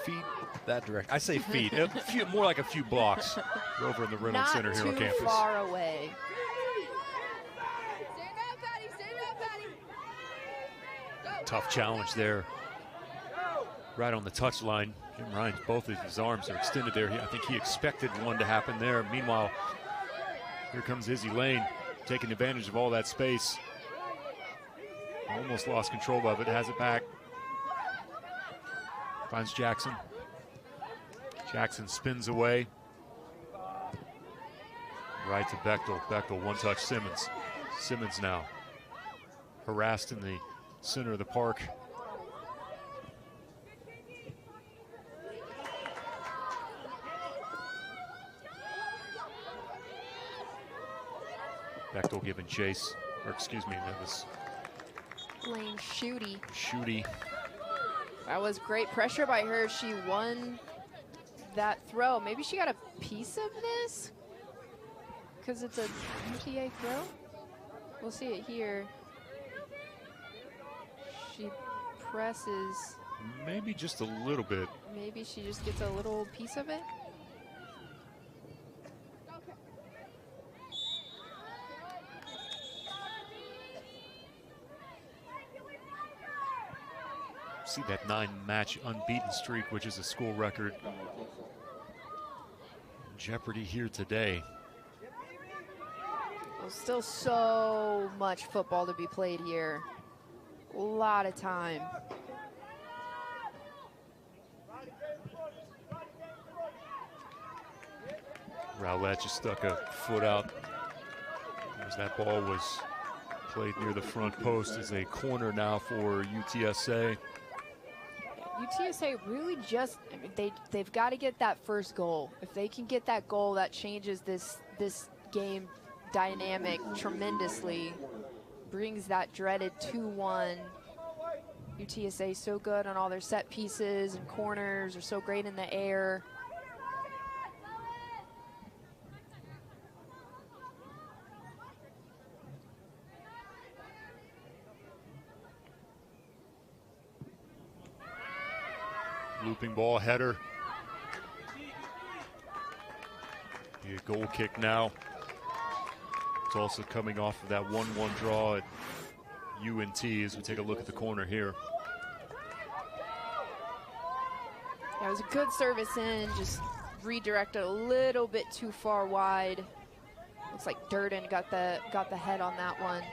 feet that direction. I say feet, more like a few blocks over in the Reynolds Center here on campus. Not too far away. Tough challenge there. Right on the touch line. Jim Ryan's, both of his arms are extended there. I think he expected one to happen there. Meanwhile, here comes Izzy Lane, taking advantage of all that space. Almost lost control of it, has it back. Finds Jackson. Jackson spins away. Right to Bechtel. Bechtel, one-touch Simmons. Simmons now harassed in the center of the park. Bechtel giving chase, or excuse me, that was Lane Shooty. Shooty. That was great pressure by her. She won that throw. Maybe she got a piece of this because it's a UTA throw. We'll see it here. She presses. Maybe just a little bit. Maybe she just gets a little piece of it. See that 9-match unbeaten streak, which is a school record. Jeopardy here today. Well, still so much football to be played here. A lot of time. Rowlett just stuck a foot out as that ball was played near the front post. As a corner now for UTSA. UTSA really just, I mean, they've got to get that first goal. If they can get that goal, that changes this game dynamic tremendously. Brings that dreaded 2-1. UTSA so good on all their set pieces and corners, are so great in the air. Looping ball, header. A goal kick now. Tulsa coming off of that 1-1 draw at UNT as we take a look at the corner here. Yeah, it was a good service in, just redirected a little bit too far wide. Looks like Durden got the head on that one.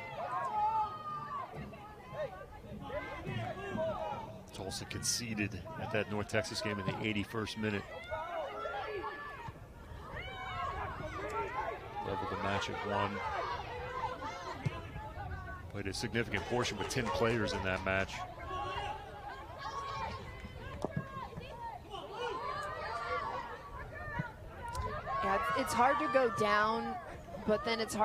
Tulsa conceded at that North Texas game in the 81st minute. Leveled the match at 1. Played a significant portion with 10 players in that match. hard to go down, but then it's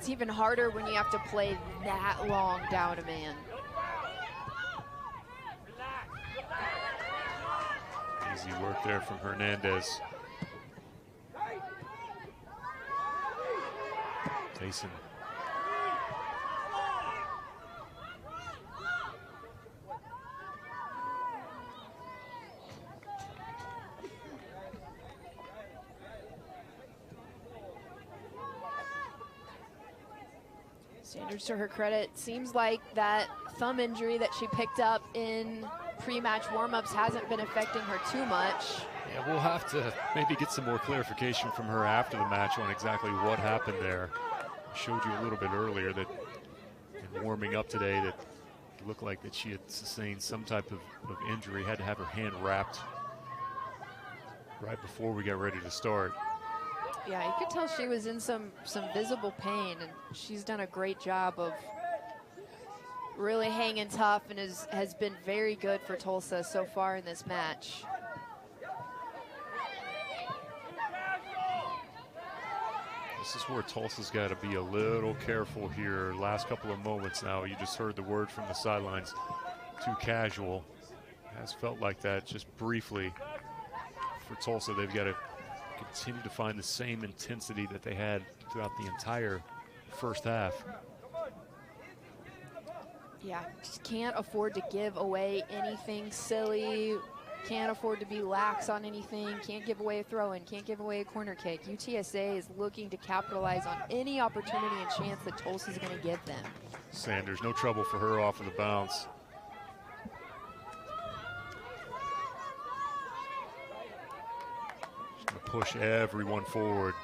even harder when you have to play that long down a man. Easy work there from Hernandez. Tayson. Sanders, to her credit, seems like that thumb injury that she picked up in pre-match warm-ups hasn't been affecting her too much. Yeah, we'll have to maybe get some more clarification from her after the match on exactly what happened there. I showed you a little bit earlier that in warming up today that it looked like that she had sustained some type of injury, had to have her hand wrapped right before we got ready to start. Yeah, you could tell she was in some visible pain, and she's done a great job of really hanging tough and has been very good for Tulsa so far in this match. This is where Tulsa's got to be a little careful here. Last couple of moments now, you just heard the word from the sidelines, too casual. Has felt like that just briefly for Tulsa. They've got to continue to find the same intensity that they had throughout the entire first half. Yeah, just can't afford to give away anything silly. Can't afford to be lax on anything. Can't give away a throw-in. Can't give away a corner kick. UTSA is looking to capitalize on any opportunity and chance that Tulsa's going to give them. Sanders, no trouble for her off of the bounce. She's going to push everyone forward.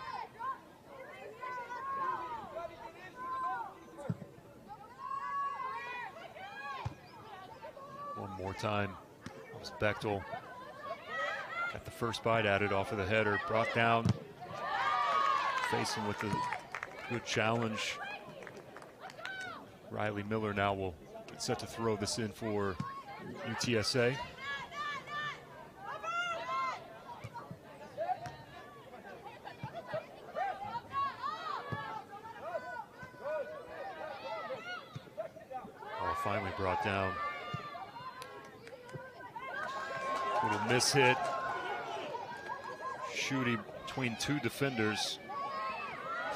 One more time. It was Bechtel. Got the first bite at it off of the header. Brought down. Facing with a good challenge. Riley Miller now will get set to throw this in for UTSA. Oh, finally brought down. Little miss hit. Shooting between two defenders.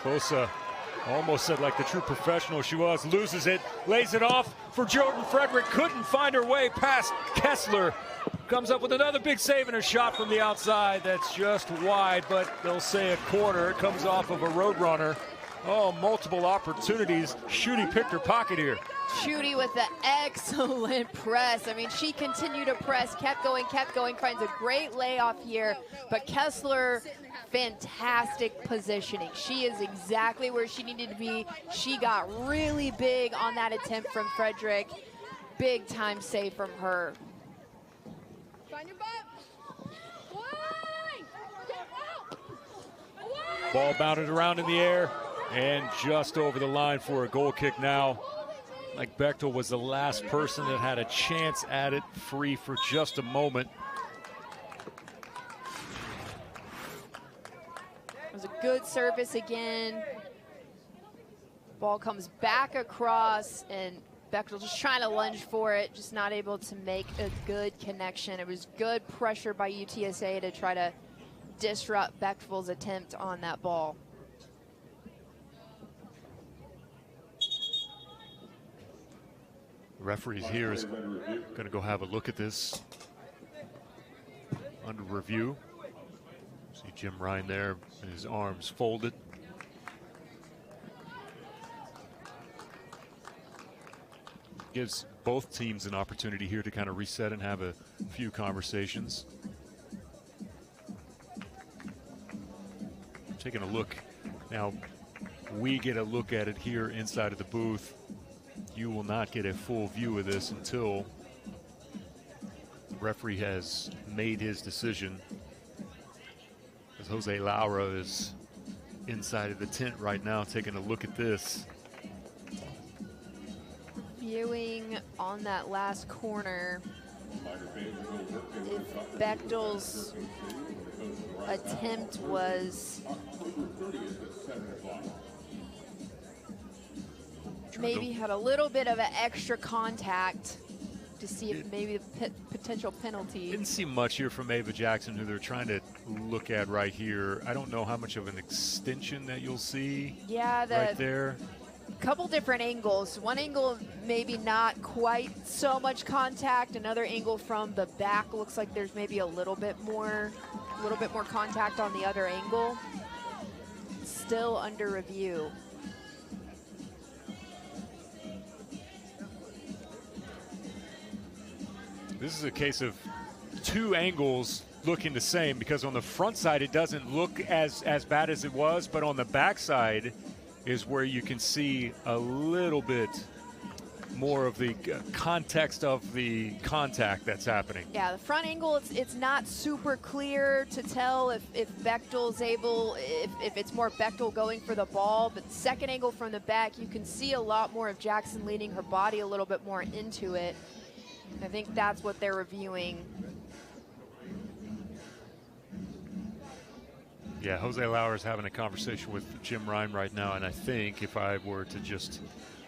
Tulsa almost said like the true professional she was, loses it, lays it off for Jordan Frederick. Couldn't find her way past Kessler. Comes up with another big save and a shot from the outside. That's just wide, but they'll say a corner. It comes off of a Roadrunner. Oh, multiple opportunities. Schutte picked her pocket here. Schutte with the excellent press. I mean, she continued to press, kept going, finds a great layoff here. But Kessler, fantastic positioning. She is exactly where she needed to be. She got really big on that attempt from Frederick. Big time save from her. Find your butt. Ball bounded around in the air and just over the line for a goal kick now. Like Bechtel was the last person that had a chance at it, free for just a moment. It was a good service again. Ball comes back across, and Bechtel just trying to lunge for it, just not able to make a good connection. It was good pressure by UTSA to try to disrupt Bechtel's attempt on that ball. Referees here is going to go have a look at this under review. See Jim Ryan there, and his arms folded. Gives both teams an opportunity here to kind of reset and have a few conversations. Taking a look now, we get a look at it here inside of the booth. You will not get a full view of this until the referee has made his decision. As Jose Laura is inside of the tent right now taking a look at this. Viewing on that last corner, if Bechtel's attempt was maybe had a little bit of an extra contact to see if maybe the potential penalty. Didn't see much here from Ava Jackson, who they're trying to look at right here. I don't know how much of an extension that you'll see. Yeah, right there. Couple different angles. One angle maybe not quite so much contact. Another angle from the back looks like there's maybe a little bit more contact on the other angle. Still under review. This is a case of two angles looking the same, because on the front side it doesn't look as bad as it was, but on the back side is where you can see a little bit more of the context of the contact that's happening. Yeah, the front angle, it's not super clear to tell if Bechtel's able, if it's more Bechtel going for the ball, but second angle from the back, you can see a lot more of Jackson leaning her body a little bit more into it. I think that's what they're reviewing. Yeah, Jose Lauer is having a conversation with Jim Ryan right now, and I think if I were to just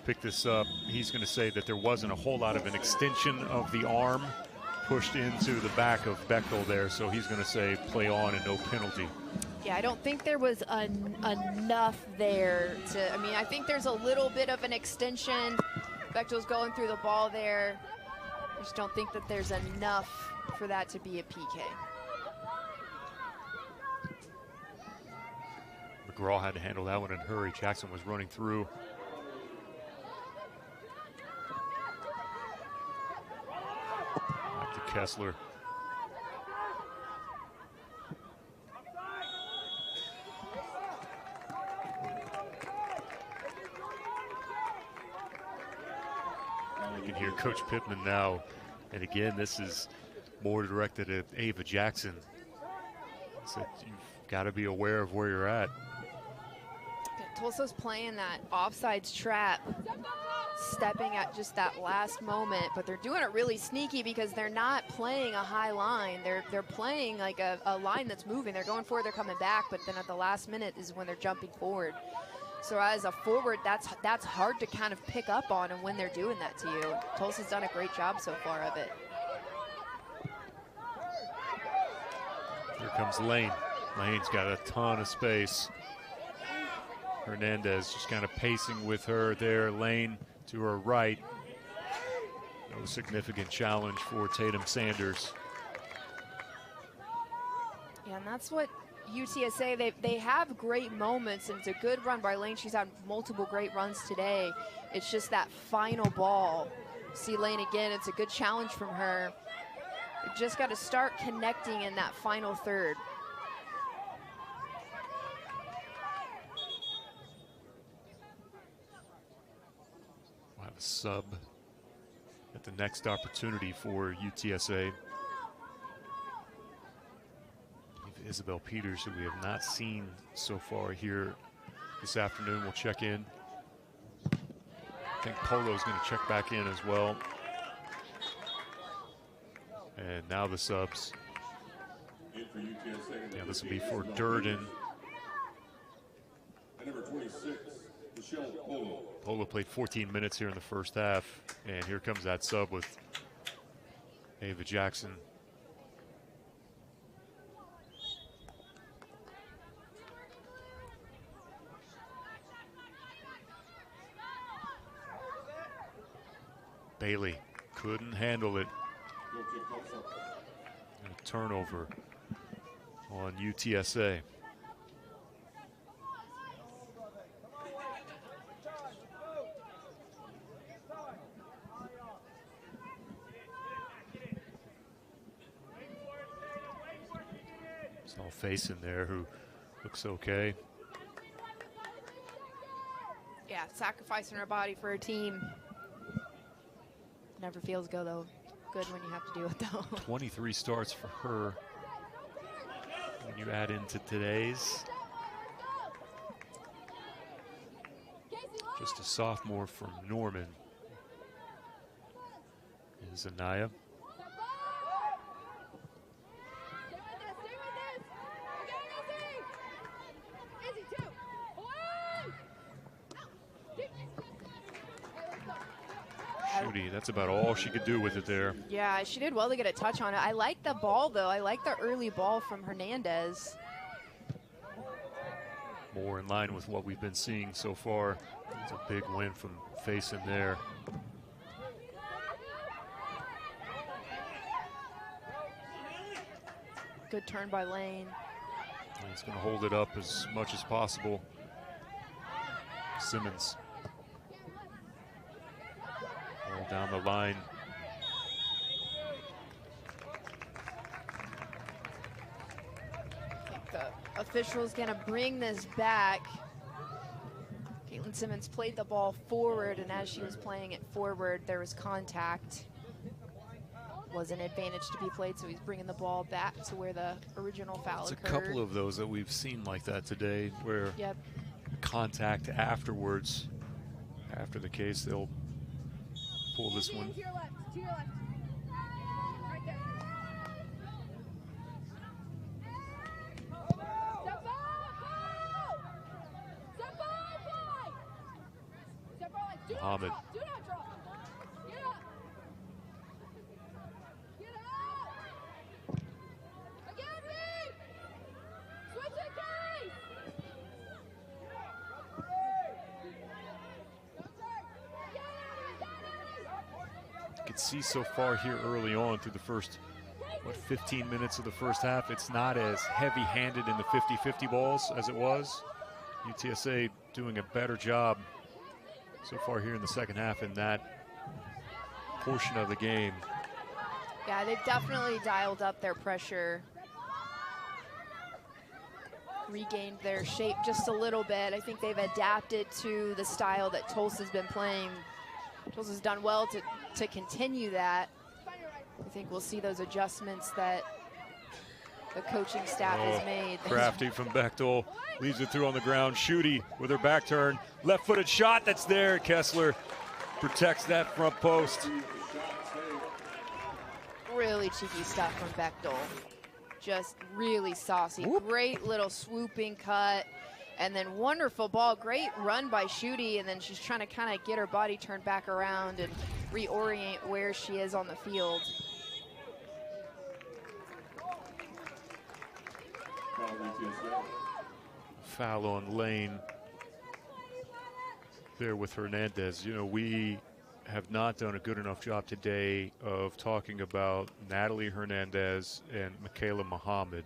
pick this up, he's going to say that there wasn't a whole lot of an extension of the arm pushed into the back of Bechtel there, so he's going to say play on and no penalty. Yeah, I don't think there was enough there to, I mean, I think there's a little bit of an extension. Bechtel's going through the ball there. I just don't think that there's enough for that to be a PK. McGraw had to handle that one in a hurry. Jackson was running through. Back to Kessler. You can hear Coach Pittman now. And again, this is more directed at Ava Jackson. So you've got to be aware of where you're at. Tulsa's playing that offsides trap, stepping at just that last moment, but they're doing it really sneaky because they're not playing a high line. They're playing like a line that's moving. They're going forward, they're coming back, but then at the last minute is when they're jumping forward. So as a forward, that's hard to kind of pick up on, and when they're doing that to you. Tulsa's done a great job so far of it. Here comes Lane. Lane's got a ton of space. Hernandez just kind of pacing with her there. Lane to her right. No significant challenge for Tatum Sanders. Yeah, and that's what UTSA, they have great moments, and it's a good run by Lane. She's had multiple great runs today. It's just that final ball. See Lane again, it's a good challenge from her. You've just got to start connecting in that final third. We'll have a sub at the next opportunity for UTSA. Isabel Peters, who we have not seen so far here this afternoon, will check in. I think Polo's going to check back in as well. And now the subs. Yeah, this will be for Durden. Number 26, Michelle Polo. Polo played 14 minutes here in the first half, and here comes that sub with Ava Jackson. Bailey couldn't handle it. And a turnover on UTSA. Saw Face in there who looks okay. Yeah, sacrificing her body for her team. Never feels good when you have to do it though. 23 starts for her. When you add into today's. Just a sophomore from Norman is Anaya. Shooty, that's about all she could do with it there. Yeah, she did well to get a touch on it. I like the ball, though. I like the early ball from Hernandez. More in line with what we've been seeing so far. It's a big win from Faison there. Good turn by Lane. He's going to hold it up as much as possible. Simmons. All down the line. I think the official's going to bring this back. Caitlin Simmons played the ball forward, and as she was playing it forward, there was contact. Was an advantage to be played, so he's bringing the ball back to where the original foul occurred. It's a couple of those that we've seen like that today, where contact afterwards, after the case, they'll pull this one. To your left, to your left. Right there. Step out! Step out! Step out! Do Muhammad. not drop! Do not drop! Get up! Get up! Again, Reed! Switch it, guys! You can see so far here early on through the first, 15 minutes of the first half, it's not as heavy-handed in the 50-50 balls as it was. UTSA doing a better job so far here in the second half in that portion of the game. Yeah, they've definitely dialed up their pressure. Regained their shape just a little bit. I think they've adapted to the style that Tulsa's been playing. Tulsa's done well to continue that. I think we'll see those adjustments that the coaching staff has made. Crafty from Bechtel leaves it through on the ground. Shooty with her back turn. Left-footed shot that's there. Kessler protects that front post. Really cheeky stuff from Bechtel. Just really saucy. Whoop. Great little swooping cut. And then wonderful ball. Great run by Shooty. And then she's trying to kind of get her body turned back around and reorient where she is on the field. Foul on Lane there with Hernandez. You know, we have not done a good enough job today of talking about Natalie Hernandez and Michaela Muhammad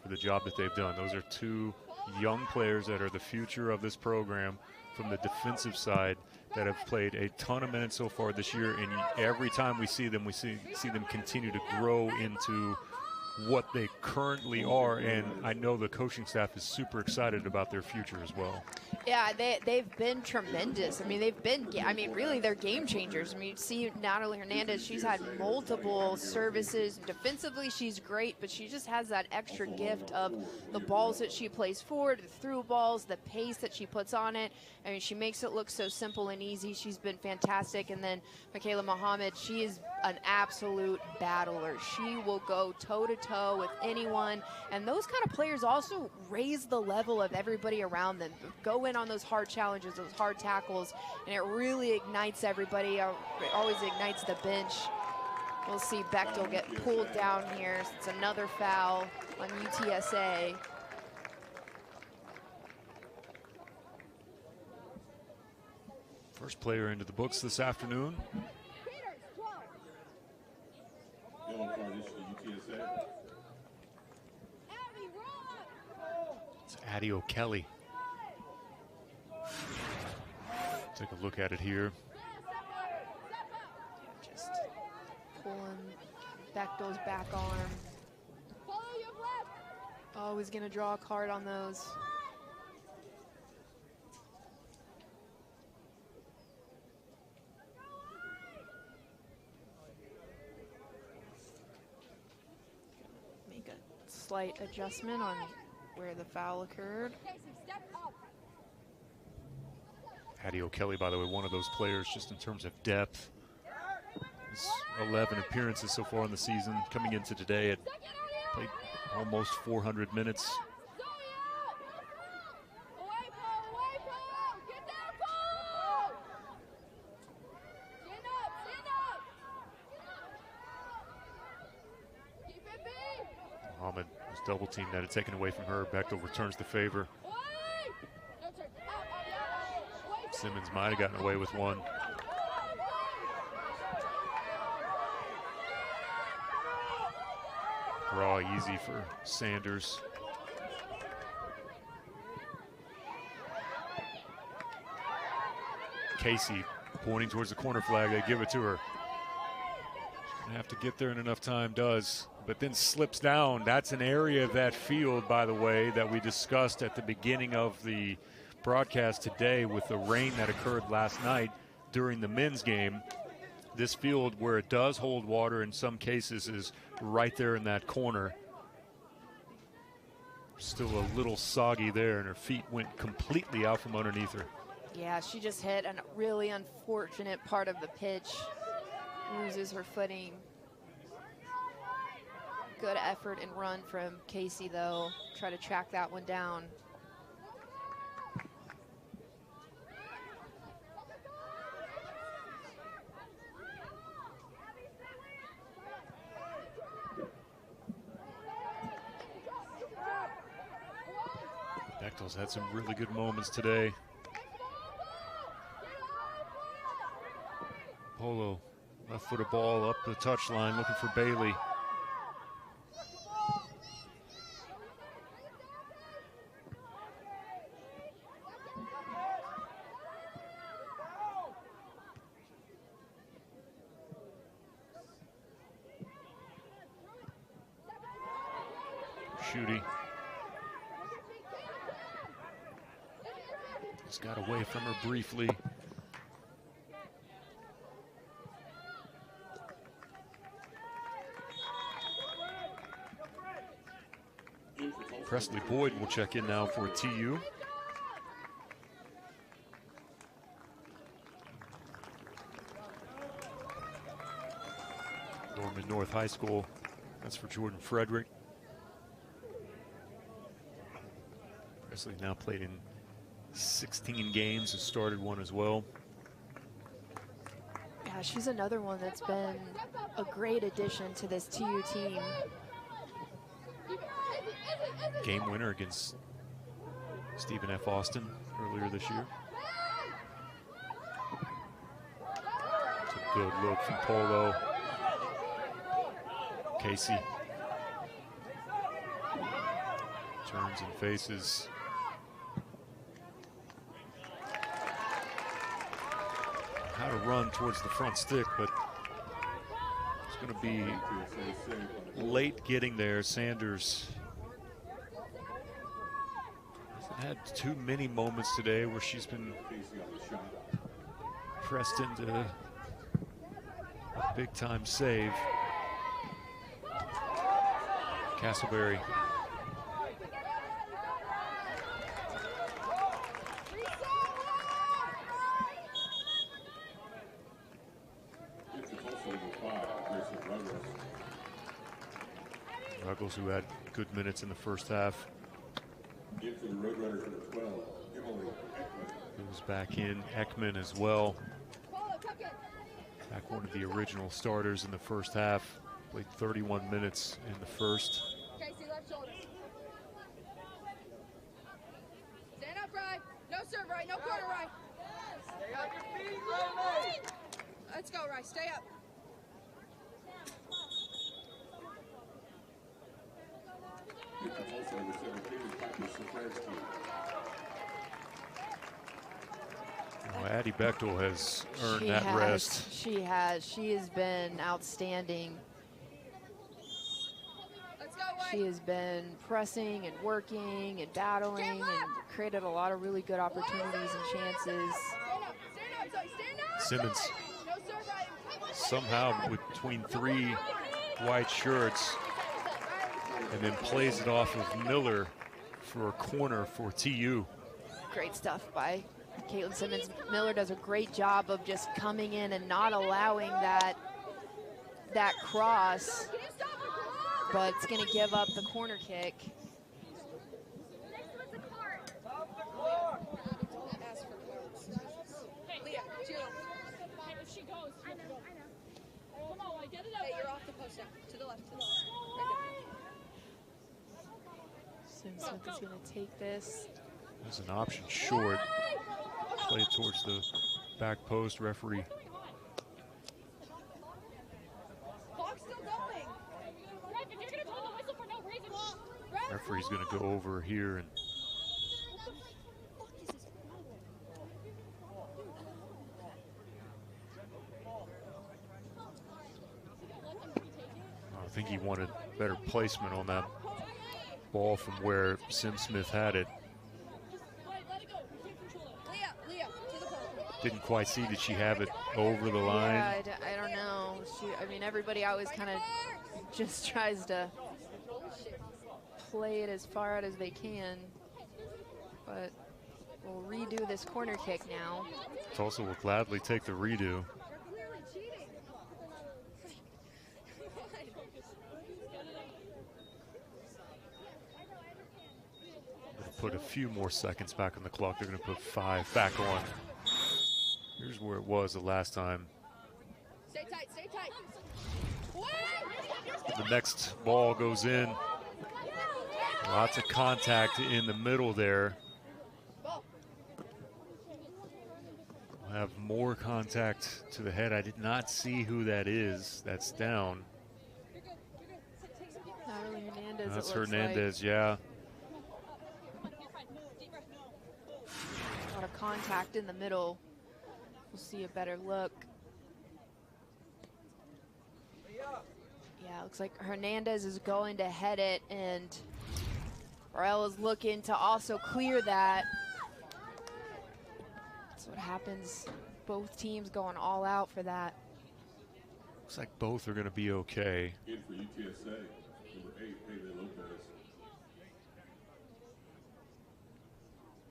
for the job that they've done. Those are two young players that are the future of this program from the defensive side that have played a ton of minutes so far this year, and every time we see them, we see them continue to grow into what they currently are, and I know the coaching staff is super excited about their future as well. Yeah, they've been tremendous. I mean, really, they're game changers. I mean, you see Natalie Hernandez, she's had multiple services. Defensively, she's great, but she just has that extra gift of the balls that she plays forward, the through balls, the pace that she puts on it. I mean, she makes it look so simple and easy. She's been fantastic. And then Michaela Muhammad, she is an absolute battler. She will go toe-to-toe with anyone. And those kind of players also raise the level of everybody around them. Go in on those hard challenges, those hard tackles, and it really ignites everybody. It always ignites the bench. We'll see Bechtel get pulled down here. It's another foul on UTSA. First player into the books this afternoon. Yellow card issued to UTSA. It's Addie O'Kelly. Take a look at it here. Just pulling Bechtel's back arm. Always going to draw a card on those. Make a slight adjustment on where the foul occurred. Addie O'Kelly, by the way, one of those players just in terms of depth. His 11 appearances so far in the season. Coming into today, had played almost 400 minutes. Muhammad was double teamed, that had taken away from her. Bechtel returns the favor. Simmons might have gotten away with one. Draw easy for Sanders. Casey pointing towards the corner flag. They give it to her. Gonna have to get there in enough time, does, but then slips down. That's an area of that field, by the way, that we discussed at the beginning of the broadcast today with the rain that occurred last night during the men's game. This field, where it does hold water in some cases, is right there in that corner. Still a little soggy there, and her feet went completely out from underneath her. Yeah, she just hit a really unfortunate part of the pitch. Loses her footing. Good effort and run from Casey, though. Try to track that one down. Bechtel's had some really good moments today. Polo, left-footed ball up the touchline, looking for Bailey. Shooty. Just got away from her briefly. Presley Boyd will check in now for TU. Norman North High School. That's for Jordan Frederick. Presley now played in 16 games, has started one as well. Yeah, she's another one that's been a great addition to this TU team. Game winner against Stephen F. Austin earlier this year. It's a good look from Polo. Casey turns and faces. How to run towards the front stick, but it's going to be late getting there. Sanders hasn't had too many moments today where she's been pressed into a big-time save. Castleberry. Ruggles, who had good minutes in the first half. Goes back in. Ekman as well. Back one of the original starters in the first half. Played 31 minutes in the first. Casey, left shoulder. Stand up, right. No serve, right. No corner, right. Stay up your feet, Riley. Let's go, right. Stay up. Well, Addie Bechtel has earned that rest. She has. She has been outstanding. Let's go, White. She has been pressing and working and battling and created a lot of really good opportunities and chances. Stand up, Zoe, stand up. Simmons No serve, right. somehow between three white shirts, and then plays it off of Miller for a corner for TU. Great stuff by Caitlin Simmons. Miller does a great job of just coming in and not allowing that cross, but it's going to give up the corner kick. If she goes, I know. Come on, get it up. Hey, you're off the post now. To the left, right there. SymSmith is going to take this. There's an option short. Play it towards the back post. Referee. Referee's going to go over here and I think he wanted better placement on that ball from where SymSmith had it. Didn't quite see, did she have it over the line? Yeah, I don't know. I mean, everybody always kind of just tries to play it as far out as they can. But we'll redo this corner kick now. Tulsa will gladly take the redo. Put a few more seconds back on the clock. They're going to put 5 back on. Here's where it was the last time. Stay tight, stay tight. The next ball goes in. Lots of contact in the middle there. We'll have more contact to the head. I did not see who that is. That's down. Not really Hernandez. That's Hernandez, yeah. A lot of contact in the middle. We'll see a better look. Yeah, looks like Hernandez is going to head it, and Burrell is looking to also clear that. That's what happens. Both teams going all out for that. Looks like both are going to be okay. In for UTSA, number 8, Haley Lopez.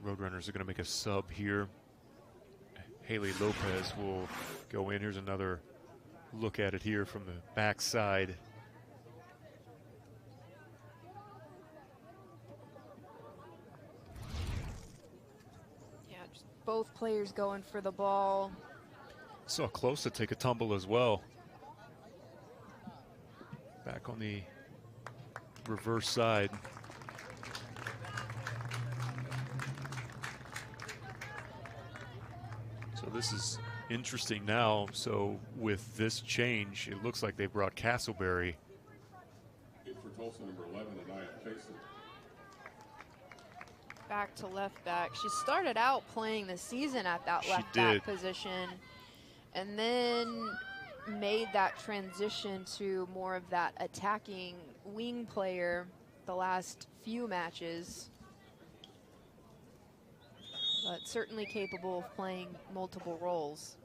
Roadrunners are going to make a sub here. Haley Lopez will go in. Here's another look at it here from the backside. Yeah, just both players going for the ball. Saw close to take a tumble as well. Back on the reverse side. So this is interesting now. So with this change, it looks like they brought Castleberry. In for Tulsa, number 11, Anaya Faison. Back to left back. She started out playing the season at that She left did. back position, and then made that transition to more of that attacking wing player the last few matches. But certainly capable of playing multiple roles.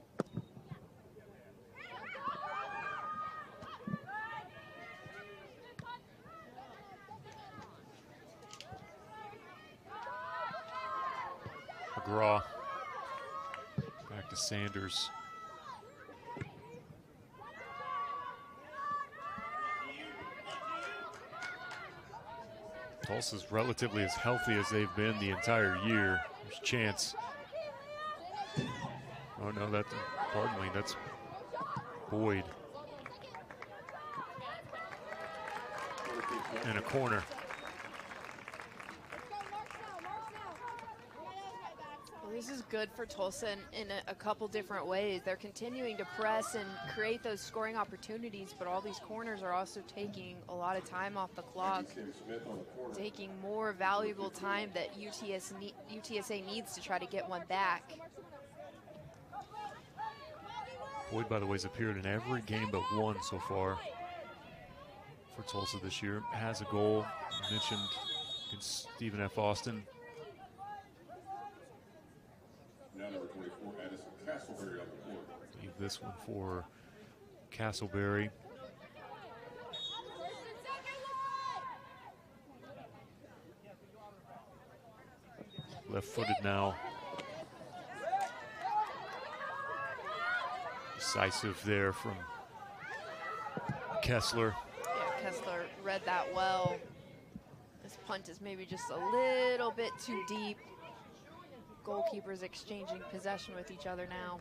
McGraw. Back to Sanders. Tulsa's relatively as healthy as they've been the entire year. There's a chance. Oh no, that's, pardon me, that's Boyd. In a corner. Well, this is good for Tulsa in a couple different ways. They're continuing to press and create those scoring opportunities, but all these corners are also taking a lot of time off the clock, Maggie SymSmith on the corner. taking more valuable time that UTSA needs to try to get one back. Boyd, by the way, has appeared in every game but one so far for Tulsa this year. Has a goal, mentioned against Stephen F. Austin. Now number 24, Addison Castleberry on the court. Leave this one for Castleberry. Left-footed now. Decisive there from Kessler. Yeah, Kessler read that well. This punt is maybe just a little bit too deep. Goalkeepers exchanging possession with each other now.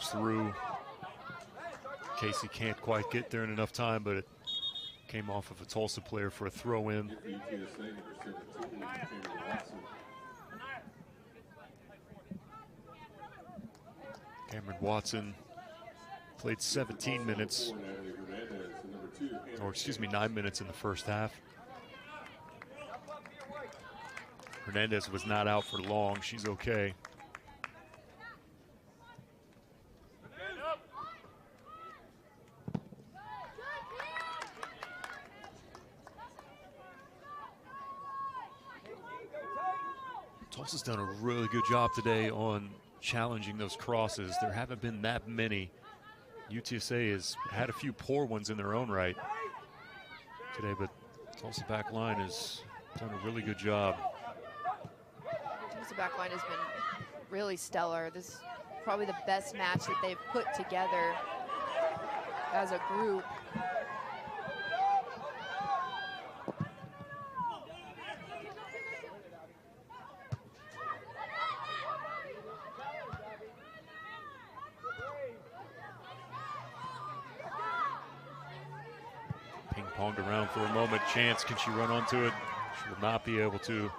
slips through. Casey can't quite get there in enough time, but it came off of a Tulsa player for a throw-in. Cameron Watson played 17 minutes, or excuse me, 9 minutes in the first half. Hernandez was not out for long. She's okay. Tulsa's done a really good job today on challenging those crosses. There haven't been that many. UTSA has had a few poor ones in their own right today, but Tulsa back line has done a really good job. Tulsa back line has been really stellar. This is probably the best match that they've put together as a group. Ping-ponged around for a moment. Chance, can she run onto it? She will not be able to.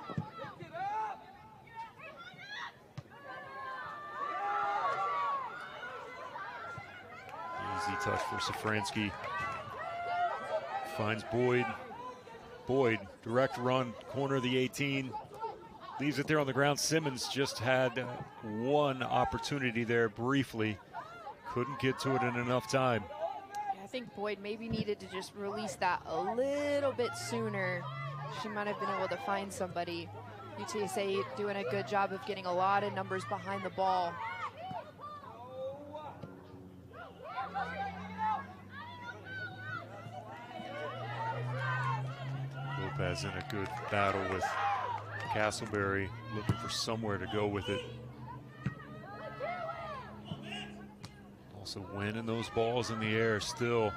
Easy touch for Safransky. Finds Boyd. Boyd, direct run, corner of the 18. Leaves it there on the ground. Simmons just had one opportunity there briefly. Couldn't get to it in enough time. I think Boyd maybe needed to just release that a little bit sooner. She might have been able to find somebody. UTSA doing a good job of getting a lot of numbers behind the ball. Lopez in a good battle with Castleberry, looking for somewhere to go with it. Also winning those balls in the air still.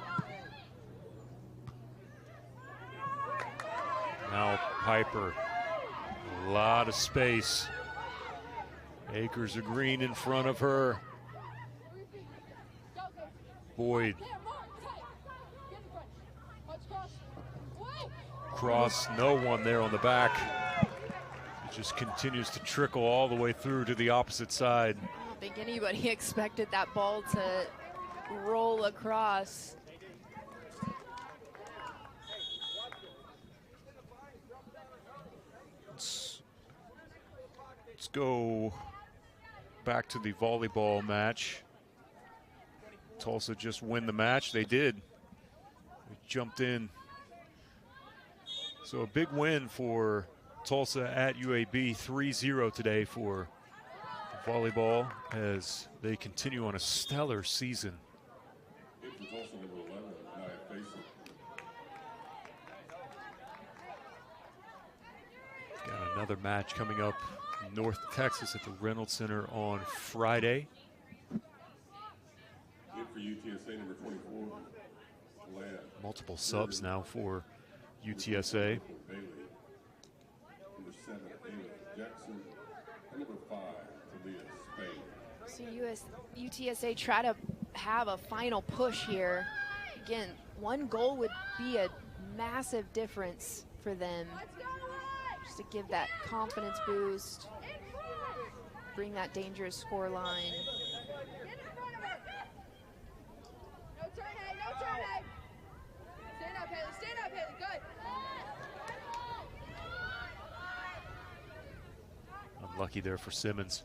Now Piper, a lot of space. Acres of green in front of her. Boyd. Cross, no one there on the back. It just continues to trickle all the way through to the opposite side. I don't think anybody expected that ball to roll across. Let's go back to the volleyball match. Tulsa just win the match. They did. They jumped in. So a big win for Tulsa at UAB, 3-0 today for volleyball as they continue on a stellar season. Got another match coming up in North Texas at the Reynolds Center on Friday. For UTSA, number 24, multiple subs now for UTSA. Number 7, Jackson, and number 5, Spain. So UTSA try to have a final push here. Again, one goal would be a massive difference for them. Just to give that confidence boost, bring that dangerous score line. Stand up, Haley, good. Unlucky there for Simmons.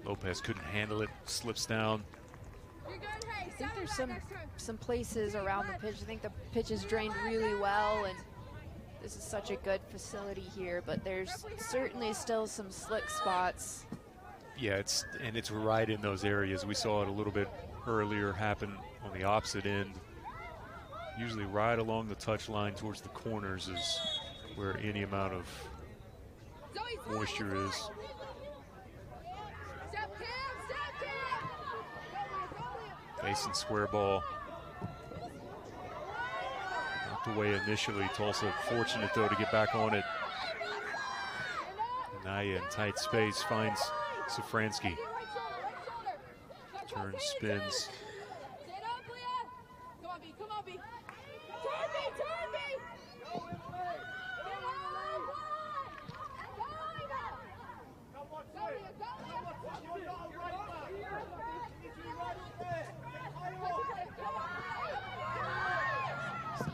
Lopez couldn't handle it, slips down. I think there's some places around the pitch. I think the pitch is drained really well, and this is such a good facility here, but there's certainly still some slick spots. Yeah, it's right in those areas. We saw it a little bit earlier happen on the opposite end. Usually right along the touch line towards the corners is where any amount of moisture is. Facing square ball. Knocked away initially. Tulsa fortunate though to get back on it. Naya in tight space finds Safransky. Turns, spins. Stand up, Leah. Come on, B. Come on, B. Turn, B. Turn, B.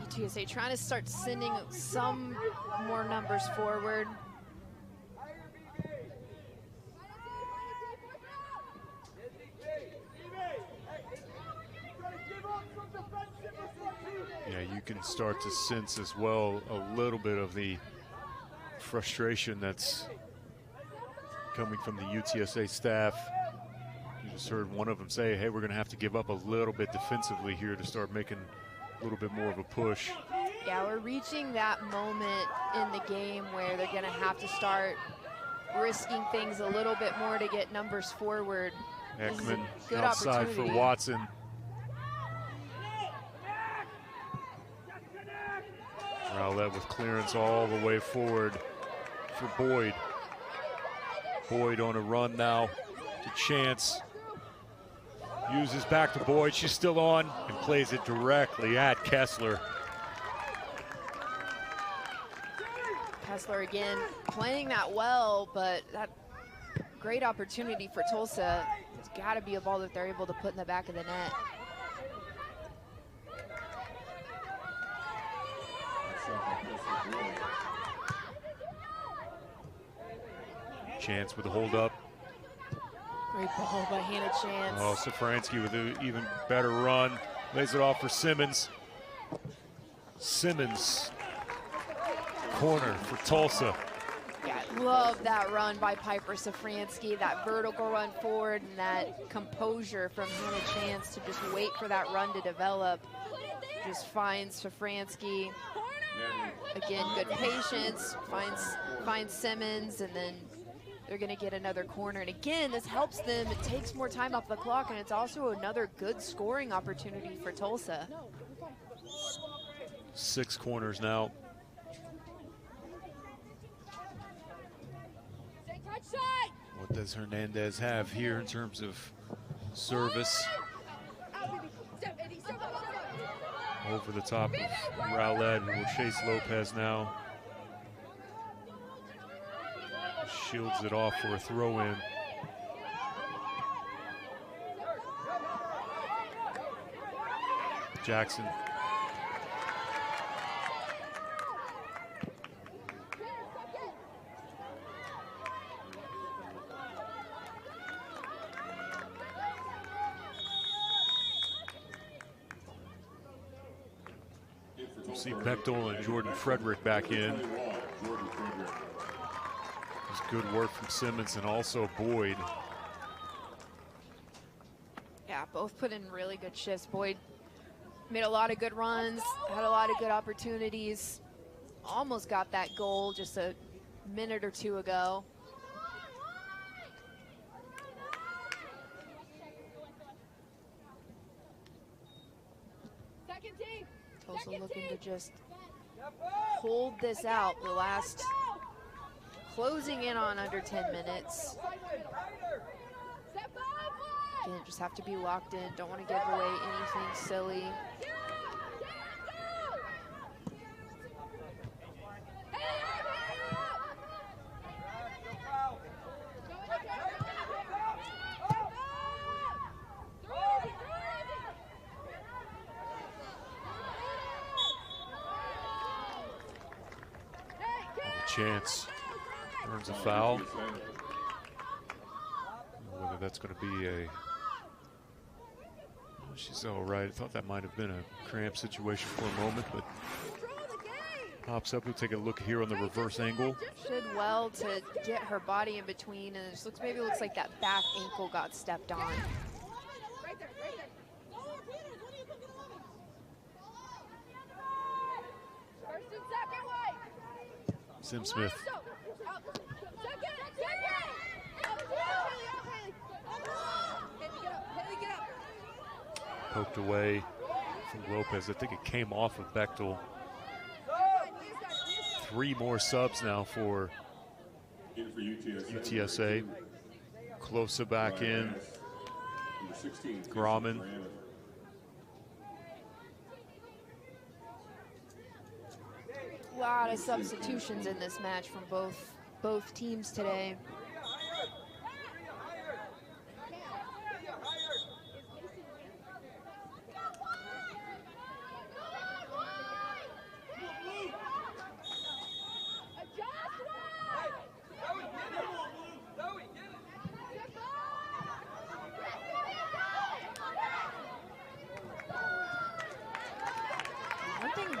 UTSA trying to start sending some more numbers forward. Yeah, you can start to sense as well a little bit of the frustration that's coming from the UTSA staff. You just heard one of them say, hey, we're going to have to give up a little bit defensively here to start making a little bit more of a push. Yeah, we're reaching that moment in the game where they're going to have to start risking things a little bit more to get numbers forward. Ekman good outside for Watson. Rowlett with clearance all the way forward for Boyd. Boyd on a run now to Chance. Uses back to Boyd, she's still on, and plays it directly at Kessler. Kessler again playing that well, but that great opportunity for Tulsa. It's got to be a ball that they're able to put in the back of the net. Chance with the hold up. Great ball by Hannah Chance. Oh, Safransky with an even better run. Lays it off for Simmons. Simmons, corner for Tulsa. Yeah, I love that run by Piper Safransky, that vertical run forward and that composure from Hannah Chance to just wait for that run to develop. Just finds Safransky. Again, good patience, finds Simmons, and then they're going to get another corner. And again, this helps them. It takes more time off the clock, and it's also another good scoring opportunity for Tulsa. 6 corners now. What does Hernandez have here in terms of service? Over the top of Rowlett, who will chase Lopez now. Shields it off for a throw-in. Jackson. We'll see Bechtel and Jordan Frederick back in. Good work from Simmons and also Boyd. Yeah, both put in really good shifts. Boyd made a lot of good runs, had a lot of good opportunities. Almost got that goal just a minute or two ago. Tulsa looking to just hold this out the last, closing in on under 10 minutes. Again, just have to be locked in. Don't want to give away anything silly. Chance earns a foul. Whether that's going to be a... She's all right. I thought that might have been a cramp situation for a moment, but pops up. We'll take a look here on the reverse angle. Did well to get her body in between, and it just looks, maybe looks like that back ankle got stepped on. SymSmith. Poked away from Lopez. I think it came off of Bechtel. 3 more subs now for In for UTSA. Closa back in. Number 16, Grauman. A lot of substitutions in this match from both teams today.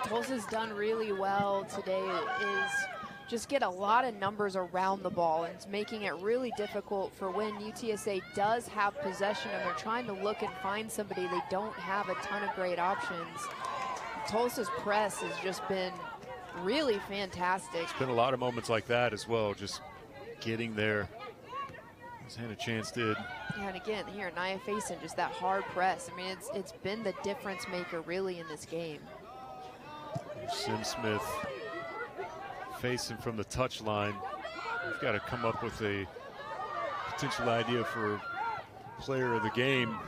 Tulsa's done really well today is just get a lot of numbers around the ball, and it's making it really difficult for when UTSA does have possession and they're trying to look and find somebody. They don't have a ton of great options. Tulsa's press has just been really fantastic. There's been a lot of moments like that as well, just getting there, as Hannah Chance did. Yeah, and again, here, Nia Faison, just that hard press. I mean, it's been the difference maker really in this game. SymSmith facing from the touch line. We've got to come up with a potential idea for player of the game.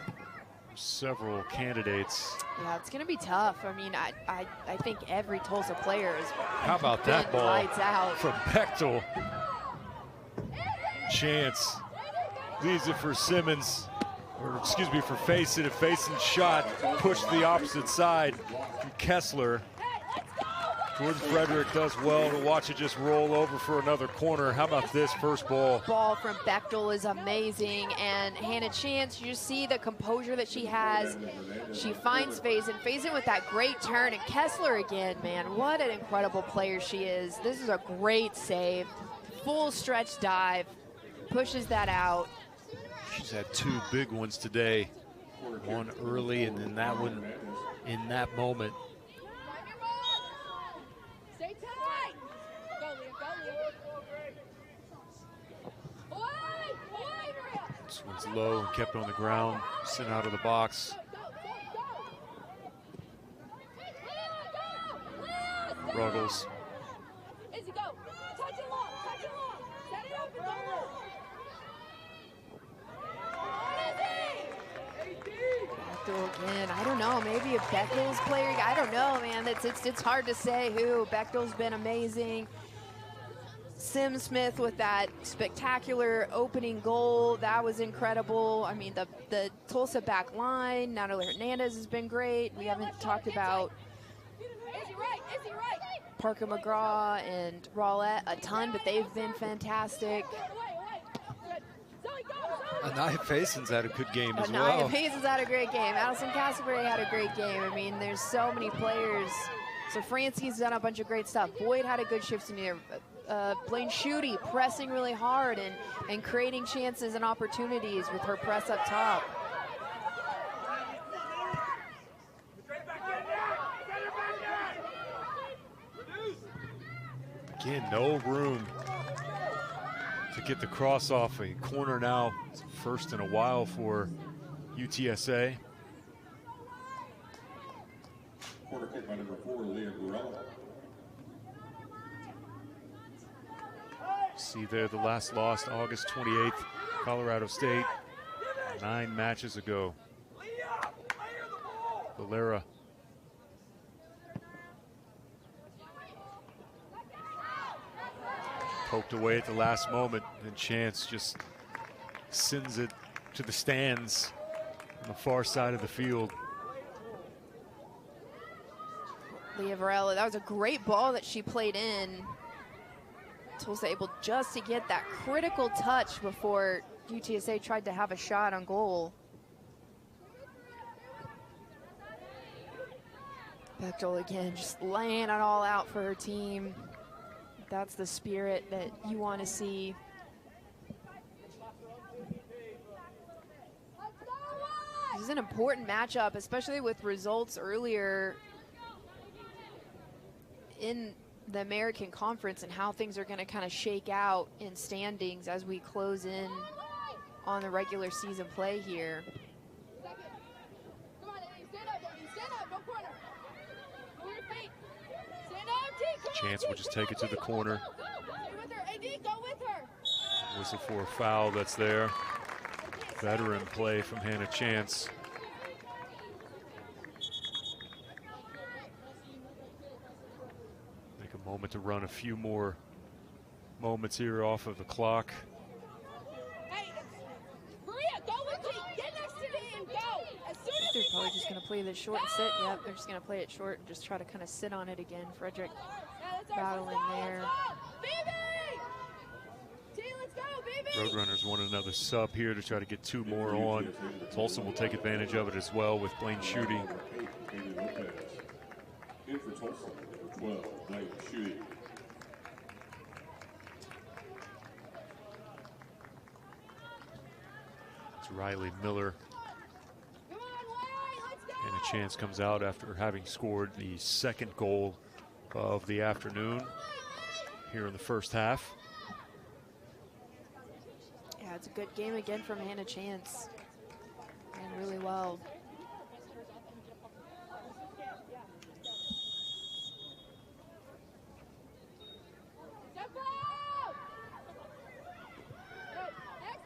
Several candidates. Yeah, it's going to be tough. I mean, I think every Tulsa player is. How about that ball lights out from Bechtel? Chance leaves it for Simmons, or excuse me, for Faison. If Faison's shot pushed the opposite side from Kessler. Jordan Frederick does well to watch it just roll over for another corner. How about this first ball? Ball from Bechtel is amazing, and Hannah Chance, you just see the composure that she has. She finds Faison with that great turn, and Kessler again, man, what an incredible player she is. This is a great save. Full stretch dive, pushes that out. She's had two big ones today. One early and then that one in that moment. This one's low and kept on the ground, sent out of the box. Ruggles. Again, I don't know, maybe a Bechtel's player, I don't know, man. It's hard to say who. Bechtel's been amazing. SymSmith with that spectacular opening goal, that was incredible. I mean, the Tulsa back line, Natalie Hernandez has been great. We haven't talked about Parker McGraw and Rowlett a ton, but they've been fantastic. Nia Faison's had a good game as well. Nia Faison's had a great game. Allison Castleberry had a great game. I mean, there's so many players. So Francie's done a bunch of great stuff. Boyd had a good shift in here. Blaine Schutte pressing really hard and creating chances and opportunities with her press up top. Again, no room to get the cross off. A corner now, it's first in a while for UTSA. Corner kick by number 4, Leah Burrell. See there, the last lost August 28th, Colorado State, 9 matches ago. Valera. Poked away at the last moment, and Chance just sends it to the stands on the far side of the field. Leah Varela, that was a great ball that she played in. Tulsa able just to get that critical touch before UTSA tried to have a shot on goal. Bechtel again, just laying it all out for her team. That's the spirit that you want to see. This is an important matchup, especially with results earlier in the American Conference and how things are going to kind of shake out in standings as we close in on the regular season play here. Chance will just take it to the corner. Whistle for a foul that's there. Veteran play from Hannah Chance. Make a moment to run a few more moments here off of the clock. They're probably just going to play this short and sit. Yep, they're just going to play it short and just try to kind of sit on it again. Frederick battling there. Roadrunners want another sub here to try to get 2 more on. Tulsa will take advantage of it as well with Blaine shooting. In for Tulsa, number 12, Blaine shooting. It's Riley Miller. And a chance comes out after having scored the 2nd goal of the afternoon here in the first half. Yeah, it's a good game again from Hannah Chance. Playing really well.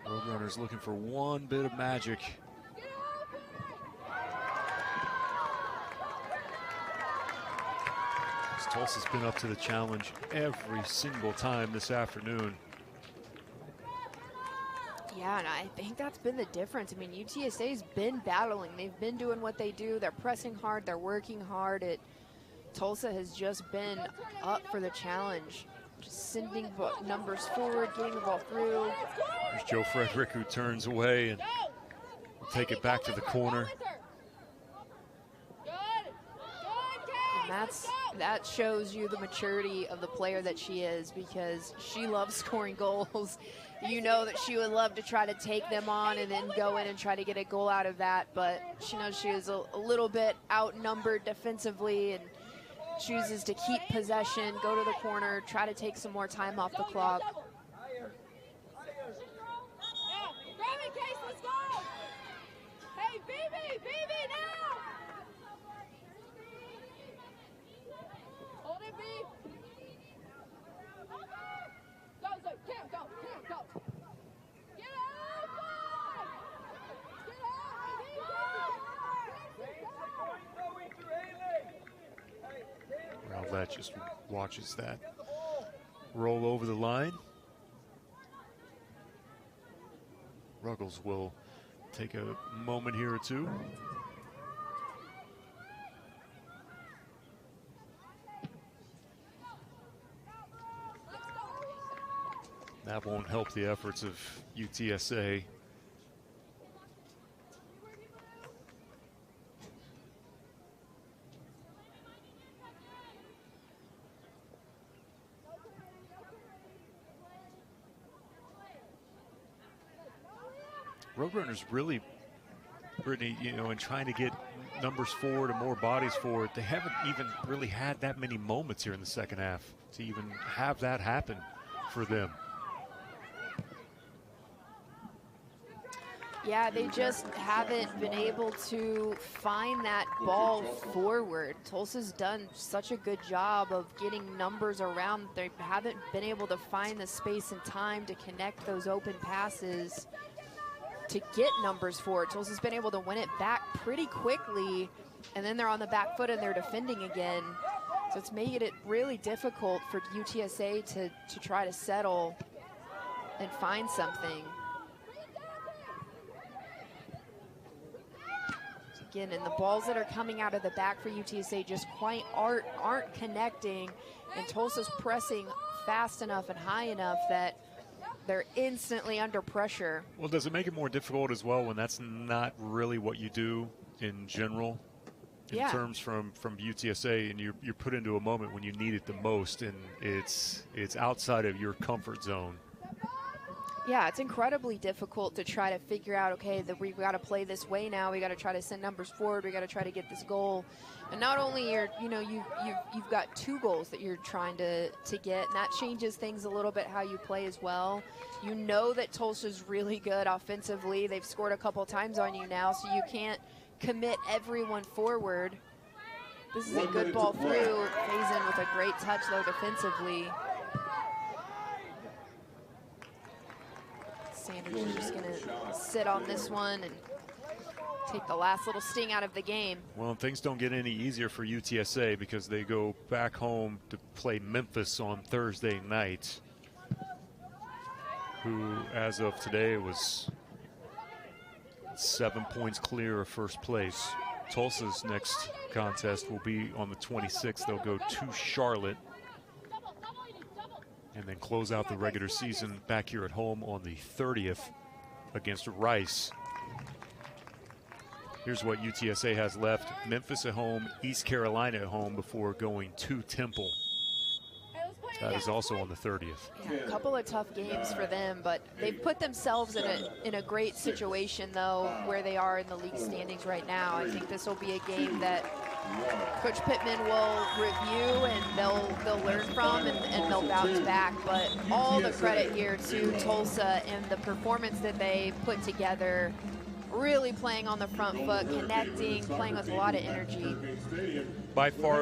Roadrunners looking for one bit of magic. Tulsa's been up to the challenge every single time this afternoon. Yeah, and I think that's been the difference. I mean, UTSA's been battling. They've been doing what they do. They're pressing hard. They're working hard. Tulsa has just been up for the challenge. Just sending numbers forward, getting the ball through. There's Joe Frederick, who turns away and will take it back to the corner. And that shows you the maturity of the player that she is, because she loves scoring goals. You know that she would love to try to take them on and then go in and try to get a goal out of that, but she knows she is a little bit outnumbered defensively and chooses to keep possession, go to the corner, try to take some more time off the clock. That just watches that roll over the line. Ruggles will take a moment here or two. That won't help the efforts of UTSA. Roadrunners really, Brittany, you know, in trying to get numbers forward and more bodies forward, they haven't even really had that many moments here in the second half to even have that happen for them. Yeah, they just haven't been able to find that ball forward. Tulsa's done such a good job of getting numbers around. They haven't been able to find the space and time to connect those open passes to get numbers forward. Tulsa's been able to win it back pretty quickly, and then they're on the back foot and they're defending again. So it's making it really difficult for UTSA to try to settle and find something. Again, and the balls that are coming out of the back for UTSA just quite aren't connecting, and Tulsa's pressing fast enough and high enough that they're instantly under pressure. Well, does it make it more difficult as well when that's not really what you do in general? In terms from UTSA, and you're put into a moment when you need it the most, and it's outside of your comfort zone. Yeah, it's incredibly difficult to try to figure out, okay, that we've got to play this way now. We got to try to send numbers forward. We got to try to get this goal. And not only you've got 2 goals that you're trying to get, and that changes things a little bit how you play as well. You know that Tulsa's really good offensively. They've scored a couple times on you now, so you can't commit everyone forward. This is a good ball through. Faison with a great touch though defensively. Sanders is just going to sit on this one and take the last little sting out of the game. Well, things don't get any easier for UTSA because they go back home to play Memphis on Thursday night, who, as of today, was 7 points clear of first place. Tulsa's next contest will be on the 26th. They'll go to Charlotte and then close out the regular season back here at home on the 30th against Rice. Here's what UTSA has left: Memphis at home, East Carolina at home before going to Temple. That is also on the 30th. Yeah, a couple of tough games for them, but they've put themselves in a great situation, though, where they are in the league standings right now. I think this will be a game that Coach Pittman will review and they'll learn from and they'll bounce back. But all the credit here to Tulsa and the performance that they put together, really playing on the front foot, connecting, playing with a lot of energy. By far